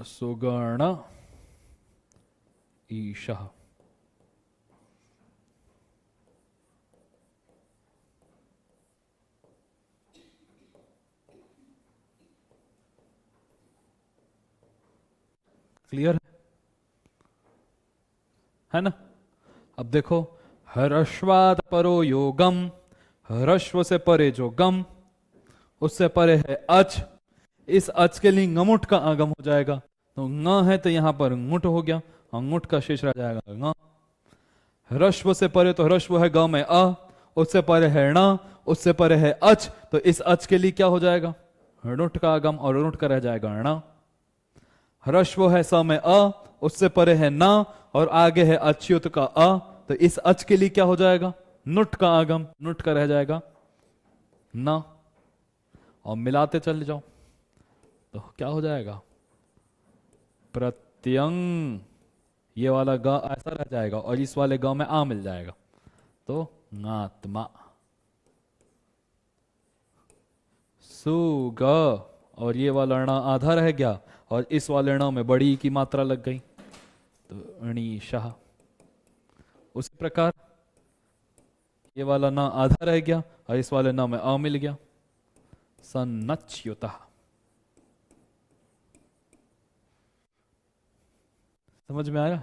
S1: सुगण ईशः। क्लियर है ना? अब देखो, हरश्वाद परो योगम, हरश्व से परे जो गम, उससे परे है अच। इस अच के लिए ngमुट का आगम हो जाएगा, तो ङ है तो यहां पर ngुट हो गया, अंगुट का शेष रह जाएगा ङ। ह्रस्व से परे तो ह्रस्व है ग में अ, उससे परे है ण, उससे परे है अच, तो इस अच के लिए क्या हो जाएगा? ऋट का आगम, और ऋट का रह जाएगा ण। ह्रस्व है स में अ, उससे परे है न, और आगे है अच्युत का अ, तो इस अच के लिए क्या हो जाएगा? नुट का आगम, नुट का रह जाएगा न। और मिलाते चले जाओ तो क्या हो जाएगा? प्रत्यंग। ये वाला ग ऐसा रह जाएगा और इस वाले ग में आ मिल जाएगा, तो आत्मा। सुग, और ये वाला ण आधा रह गया और इस वाले ण में बड़ी की मात्रा लग गई, तो अणीशाह। उसी प्रकार ये वाला न आधा रह गया और इस वाले न में अ मिल गया, सन्नच्युतः। समझ में आया?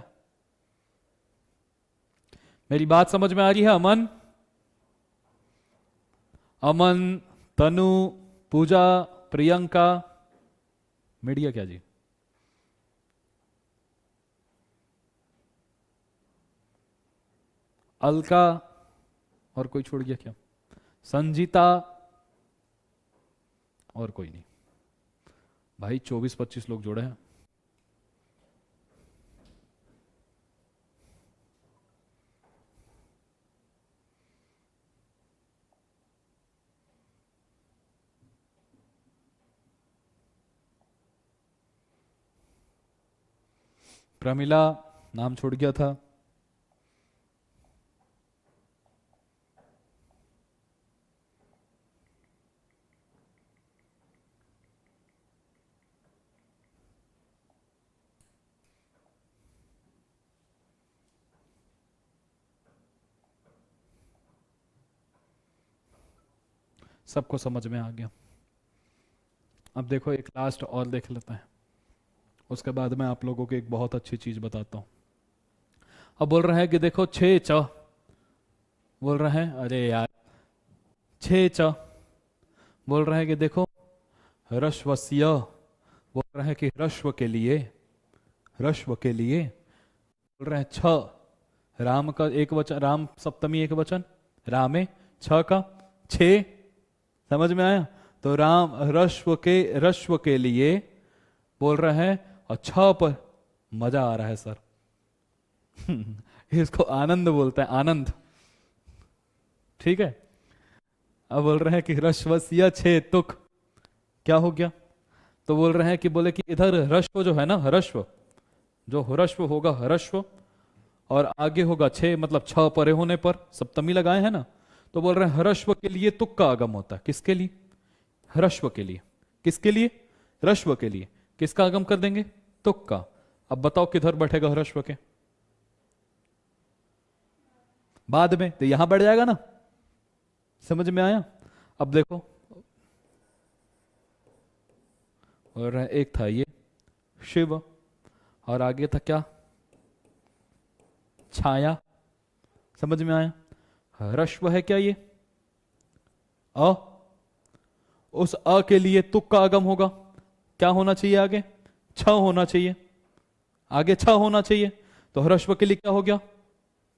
S1: मेरी बात समझ में आ रही है? अमन, अमन, तनु, पूजा, प्रियंका, मीडिया क्या जी? अलका, और कोई छोड़ गया क्या? संजीता, और कोई नहीं भाई। 24-25 लोग जोड़े हैं। प्रमिला नाम छोड़ गया था। सबको समझ में आ गया। अब देखो एक लास्ट और देख लेते हैं, उसके बाद मैं आप लोगों को एक बहुत अच्छी चीज बताता हूं। अब बोल रहे हैं कि देखो छे च, बोल रहे हैं अरे यार छे च, बोल रहे हैं कि देखो ह्रस्वस्य, बोल रहे हैं कि ह्रस्व के लिए, ह्रस्व के लिए बोल रहे हैं छ, राम का एक वचन, राम सप्तमी एक वचन, रामे, छ का छे, समझ में आया? तो राम ह्रस्व के लिए बोल रहे हैं, और छ पर मजा आ रहा है सर इसको आनंद बोलते हैं, आनंद, ठीक है। अब बोल रहे हैं कि ह्रस्वस्य छे तुक, क्या हो गया? तो बोल रहे हैं कि बोले कि इधर ह्रस्व जो है ना, ह्रस्व जो ह्रस्व होगा, ह्रस्व और आगे होगा छे, मतलब छ परे होने पर सप्तमी लगाए हैं ना, तो बोल रहे हैं ह्रस्व के लिए तुक का आगम होता है। किसके लिए? ह्रस्व के लिए। किसके लिए? ह्रस्व के लिए। किसका आगम कर देंगे? तुक का। अब बताओ किधर बैठेगा ह्रस्व के? बाद में, तो यहां बैठ जाएगा ना, समझ में आया? अब देखो, और एक था ये शिव, और आगे था क्या? छाया, समझ में आया? ह्रस्व है क्या ये? अ, उस अ के लिए तुक का आगम होगा। क्या होना चाहिए आगे? छ होना चाहिए, आगे छ होना चाहिए, तो ह्रस्व के लिए क्या हो गया?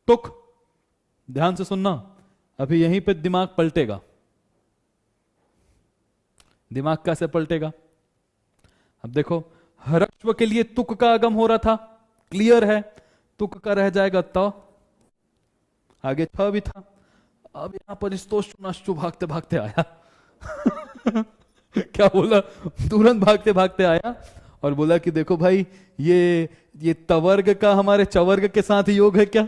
S1: तुक। ध्यान से सुनना, अभी यहीं पे दिमाग पलटेगा। दिमाग कैसे पलटेगा? अब देखो, ह्रस्व के लिए तुक का आगम हो रहा था, क्लियर है, तुक का रह जाएगा त, आगे छ भी था। अब यहां पर स्तोष्टु भागते भागते आया क्या बोला? तुरंत भागते भागते आया और बोला कि देखो भाई, ये तवर्ग का हमारे चवर्ग के साथ योग है क्या?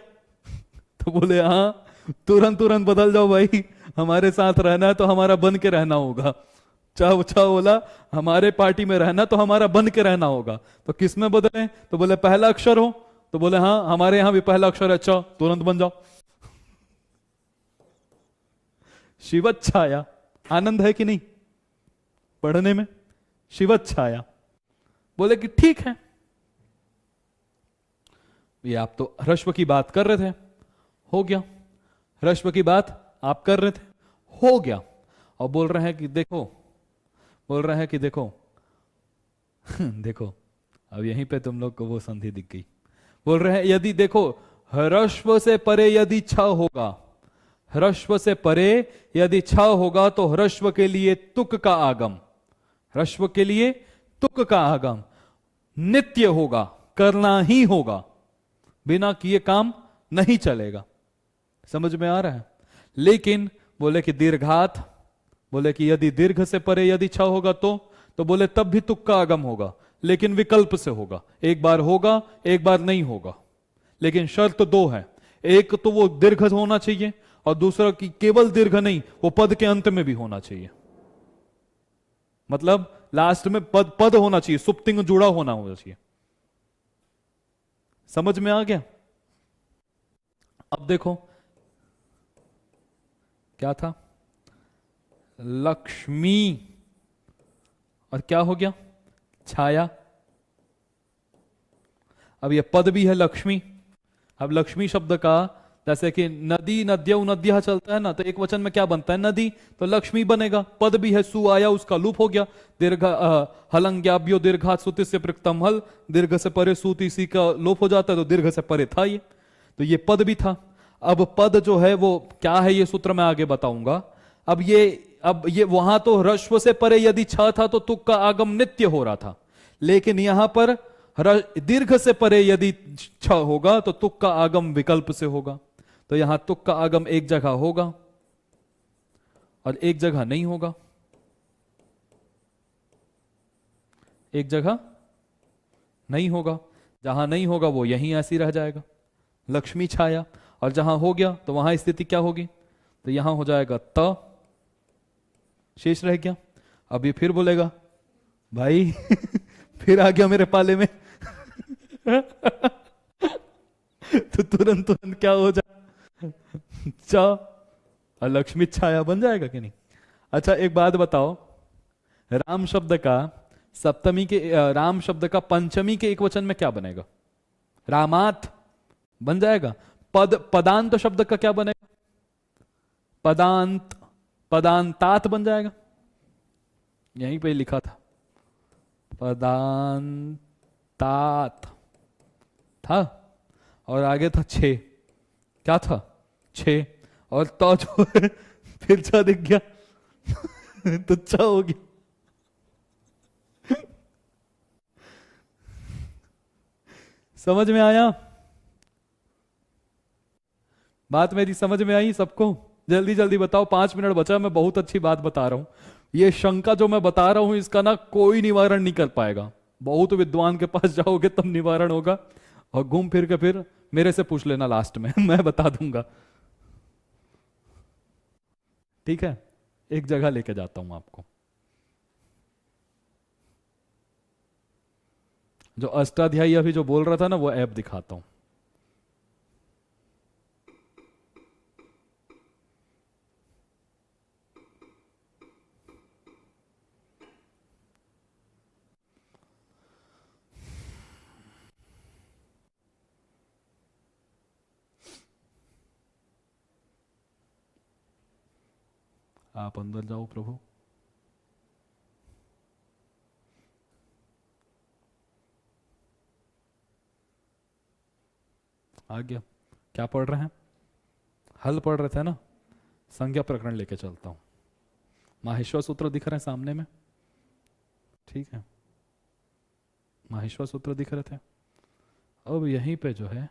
S1: तो बोले हाँ, तुरंत तुरंत बदल जाओ भाई, हमारे साथ रहना है तो हमारा बन के रहना होगा। चाह बोला हमारे पार्टी में रहना तो हमारा बन के रहना होगा। तो किस में बदले? तो बोले पहला अक्षर हो, तो बोले हाँ हमारे यहां भी पहला अक्षर है च, तुरंत बन जाओ। शिवच्छाया, आनंद है कि नहीं पढ़ने में? शिवच्छाया, बोले कि ठीक है, ये आप तो ह्रस्व की बात कर रहे थे, हो गया। ह्रस्व की बात आप कर रहे थे, हो गया। और बोल रहे हैं कि देखो, बोल रहे हैं कि देखो देखो, अब यहीं पे तुम लोग को वो संधि दिख गई। बोल रहे हैं यदि देखो, ह्रस्व से परे यदि छ होगा, ह्रस्व से परे यदि छ होगा तो ह्रस्व के लिए तुक का आगम, ह्रस्व के लिए तुक का आगम नित्य होगा, करना ही होगा, बिना किए काम नहीं चलेगा। समझ में आ रहा है? लेकिन बोले कि दीर्घात, बोले कि यदि दीर्घ से परे यदि छ होगा तो बोले तब भी तुक का आगम होगा, लेकिन विकल्प से होगा, एक बार होगा एक बार नहीं होगा। लेकिन शर्त दो है, एक तो वो दीर्घ होना चाहिए, और दूसरा कि केवल दीर्घ नहीं, वो पद के अंत में भी होना चाहिए। मतलब लास्ट में पद होना चाहिए, सुप्तिंग जुड़ा होना चाहिए। समझ में आ गया? अब देखो क्या था, लक्ष्मी, और क्या हो गया? छाया। अब ये पद भी है लक्ष्मी। अब लक्ष्मी शब्द का, जैसे कि नदी, नद्यौ नद्यः चलता है ना, तो एक वचन में क्या बनता है? नदी, तो लक्ष्मी बनेगा। पद भी है, सु आया, उसका लूप हो गया। दीर्घ हलंग्याभ्यो दीर्घात सुति से पृक्तम हल, दीर्घ से परे सूति, सी का लोप हो जाता है, तो दीर्घ से परे था ये, तो ये पद भी था। अब पद जो है वो क्या है, ये सूत्र मैं आगे बताऊंगा। अब ये वहां तो ह्रस्व से परे यदि छ था तो तुक का आगम नित्य हो रहा था, लेकिन यहां पर दीर्घ से परे यदि छ होगा तो तुक का आगम विकल्प से होगा। तो यहां तुक का आगम एक जगह होगा और एक जगह नहीं होगा, एक जगह नहीं होगा। जहां नहीं होगा वो यहीं ऐसी रह जाएगा, लक्ष्मी छाया। और जहां हो गया तो वहां स्थिति क्या होगी? तो यहां हो जाएगा त, शेष रह गया। अब ये फिर बोलेगा भाई फिर आ गया मेरे पाले में तो तुरंत तुरंत क्या हो जाए? च, और लक्ष्मी छाया बन जाएगा कि नहीं? अच्छा एक बात बताओ, राम शब्द का सप्तमी के राम शब्द का पंचमी के एक वचन में क्या बनेगा? रामात बन जाएगा। पदांत शब्द का क्या बनेगा? पदांत, पदांतात बन जाएगा। यहीं पे लिखा था पदांतात था, और आगे था छे। क्या था? छे। और तो जो है फिर जा दिख गया तुच्छा हो गया। समझ में आया? बात मेरी समझ में आई सबको? जल्दी जल्दी बताओ, 5 मिनट बचा, मैं बहुत अच्छी बात बता रहा हूं। ये शंका जो मैं बता रहा हूं इसका ना कोई निवारण नहीं कर पाएगा। बहुत विद्वान के पास जाओगे तब निवारण होगा, और घूम फिर के फिर मेरे से पूछ लेना लास्ट में मैं बता दूंगा। ठीक है, एक जगह लेके जाता हूं आपको। जो अष्टाध्यायी अभी जो बोल रहा था ना, वो ऐप दिखाता हूं। आप अंदर जाओ प्रभु। आ गया। क्या पढ़ रहे हैं? हल पढ़ रहे थे ना? संज्ञा प्रकरण लेके चलता हूं। माहेश्वर सूत्र दिख रहे हैं सामने में? ठीक है, माहेश्वर सूत्र दिख रहे थे। अब यहीं पे जो है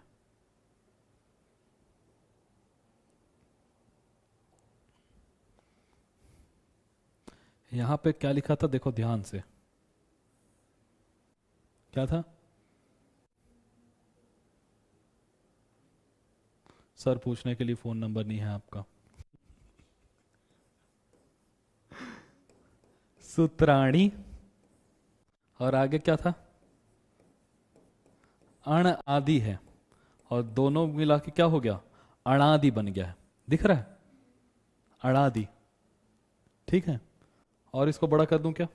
S1: यहां पे क्या लिखा था, देखो ध्यान से। क्या था? सर पूछने के लिए फोन नंबर नहीं है आपका। सूत्राणी, और आगे क्या था? अण आदि है, और दोनों मिला के क्या हो गया? अणादि बन गया है। दिख रहा है? अणादि। ठीक है, और इसको बड़ा कर दूं क्या?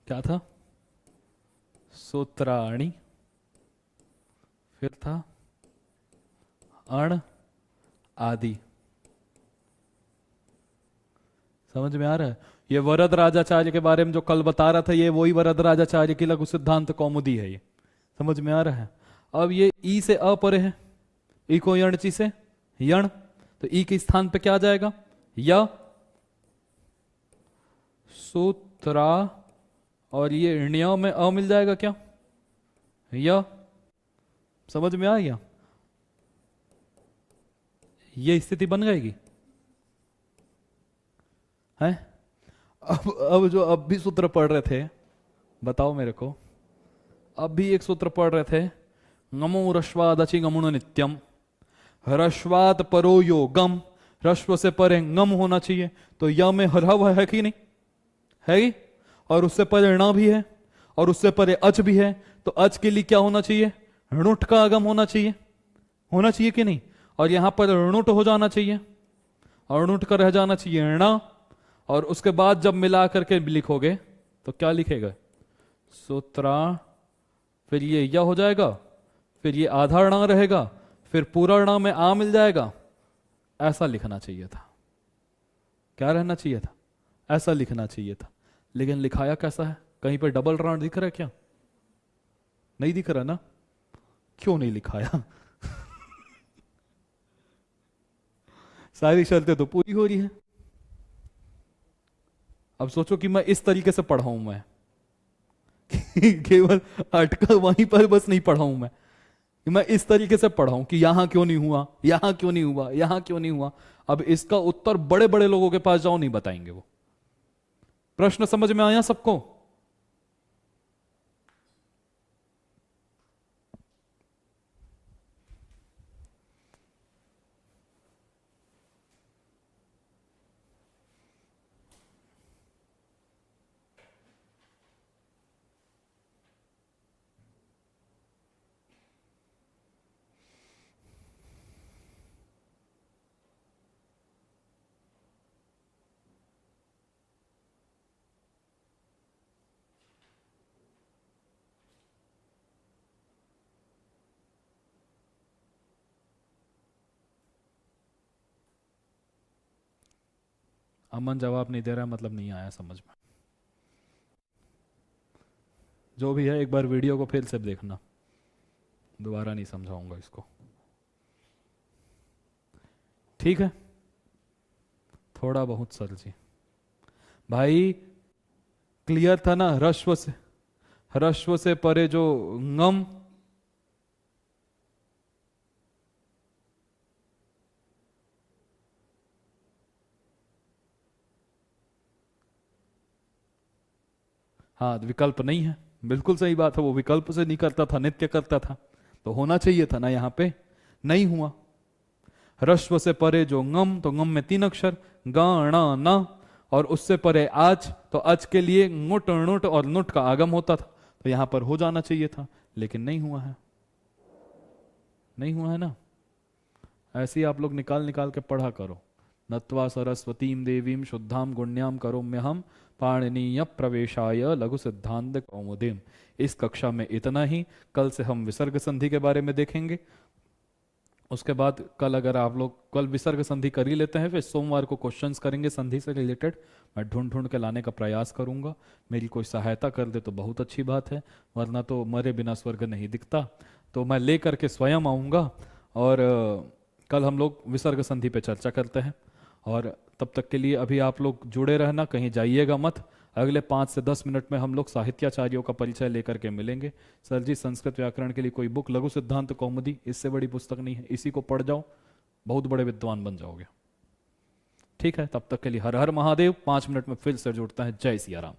S1: क्या था? सूत्राणी, फिर था अण आदि। समझ में आ रहा है? ये वरद राजाचार्य के बारे में जो कल बता रहा था, ये वही वरद राजाचार्य की लघु सिद्धांत कौमुदी है ये। समझ में आ रहा है? अब ये ई से अ परे है, ई को यणची से यण, तो ई के स्थान पे क्या आ जाएगा? य। सूत्रा, और ये ण्य में अ मिल जाएगा क्या? य। समझ में आ गया? ये स्थिति बन जाएगी है? अब जो अब भी सूत्र पढ़ रहे थे, बताओ मेरे को, अब भी एक सूत्र पढ़ रहे थे, नमो रश्वादचि गमुण नित्यम, रश्वात परो योगम, रश्व से परे ngम होना चाहिए, तो य में हरव है कि नहीं? है ही। और उससे परे ण भी है, और उससे परे अच भी है, तो अच के लिए क्या होना चाहिए? ऋणुठ का आगम होना चाहिए। होना चाहिए कि नहीं? और यहां पर ऋणुठ हो जाना चाहिए, और ऋणुठ का रह जाना चाहिए ण, और उसके बाद जब मिला करके लिखोगे तो क्या लिखेगा? सूत्रा, फिर ये या हो जाएगा, फिर ये आधा ण रहेगा, फिर पूरा ण में आ मिल जाएगा। ऐसा लिखना चाहिए था। क्या रहना चाहिए था? ऐसा लिखना चाहिए था। लेकिन लिखाया कैसा है? कहीं पर डबल ण दिख रहा है क्या? नहीं दिख रहा ना? क्यों नहीं लिखाया? सारी शर्तें तो पूरी हो रही है। अब सोचो कि मैं इस तरीके से पढ़ाऊं, मैं केवल अटका वहीं पर बस नहीं पढ़ाऊं मैं, कि मैं इस तरीके से पढ़ाऊं कि यहां क्यों नहीं हुआ, यहां क्यों नहीं हुआ, यहां क्यों नहीं हुआ। अब इसका उत्तर बड़े बड़े लोगों के पास जाओ, नहीं बताएंगे वो। प्रश्न समझ में आया सबको? अमन जवाब नहीं दे रहा, मतलब नहीं आया समझ में। जो भी है, एक बार वीडियो को फिर से देखना, दोबारा नहीं समझाऊंगा इसको, ठीक है। थोड़ा बहुत सर जी भाई क्लियर था ना? ह्रस्व से परे जो ngम, हाँ विकल्प नहीं है, बिल्कुल सही बात है। वो विकल्प से नहीं करता था, नित्य करता था, तो होना चाहिए था ना, यहाँ पे नहीं हुआ। ह्रस्व से परे जो ngम, तो ngम में 3 अक्षर, ग ण न, और उससे परे आज, तो आज के लिए ङुट णुट और नुट का आगम होता था, तो यहां पर हो जाना चाहिए था, लेकिन नहीं हुआ है। नहीं हुआ है ना? ऐसे ही आप लोग निकाल निकाल के पढ़ा करो। नत्वा सरस्वतीम देवीम शुद्धाम गुण्याम करोम्यहम पाणिनीय प्रवेशाय लघु सिद्धांत कौमुदीम। इस कक्षा में इतना ही। कल से हम विसर्ग संधि के बारे में देखेंगे। उसके बाद कल, अगर आप लोग कल विसर्ग संधि कर ही लेते हैं, फिर सोमवार को क्वेश्चंस करेंगे संधि से रिलेटेड। मैं ढूंढ ढूंढ के लाने का प्रयास करूंगा। मेरी कोई सहायता कर दे तो बहुत अच्छी बात है, वरना तो मरे बिना स्वर्ग नहीं दिखता। तो मैं ले करके स्वयं आऊँगा, और कल हम लोग विसर्ग संधि पे चर्चा करते हैं। और तब तक के लिए अभी आप लोग जुड़े रहना, कहीं जाइएगा मत। अगले 5 से 10 मिनट में हम लोग साहित्याचार्यों का परिचय लेकर के मिलेंगे। सर जी संस्कृत व्याकरण के लिए कोई बुक, लघु सिद्धांत कौमुदी, इससे बड़ी पुस्तक नहीं है, इसी को पढ़ जाओ, बहुत बड़े विद्वान बन जाओगे। ठीक है, तब तक के लिए हर हर महादेव। 5 मिनट में फिर से जुड़ता है। जय सिया राम।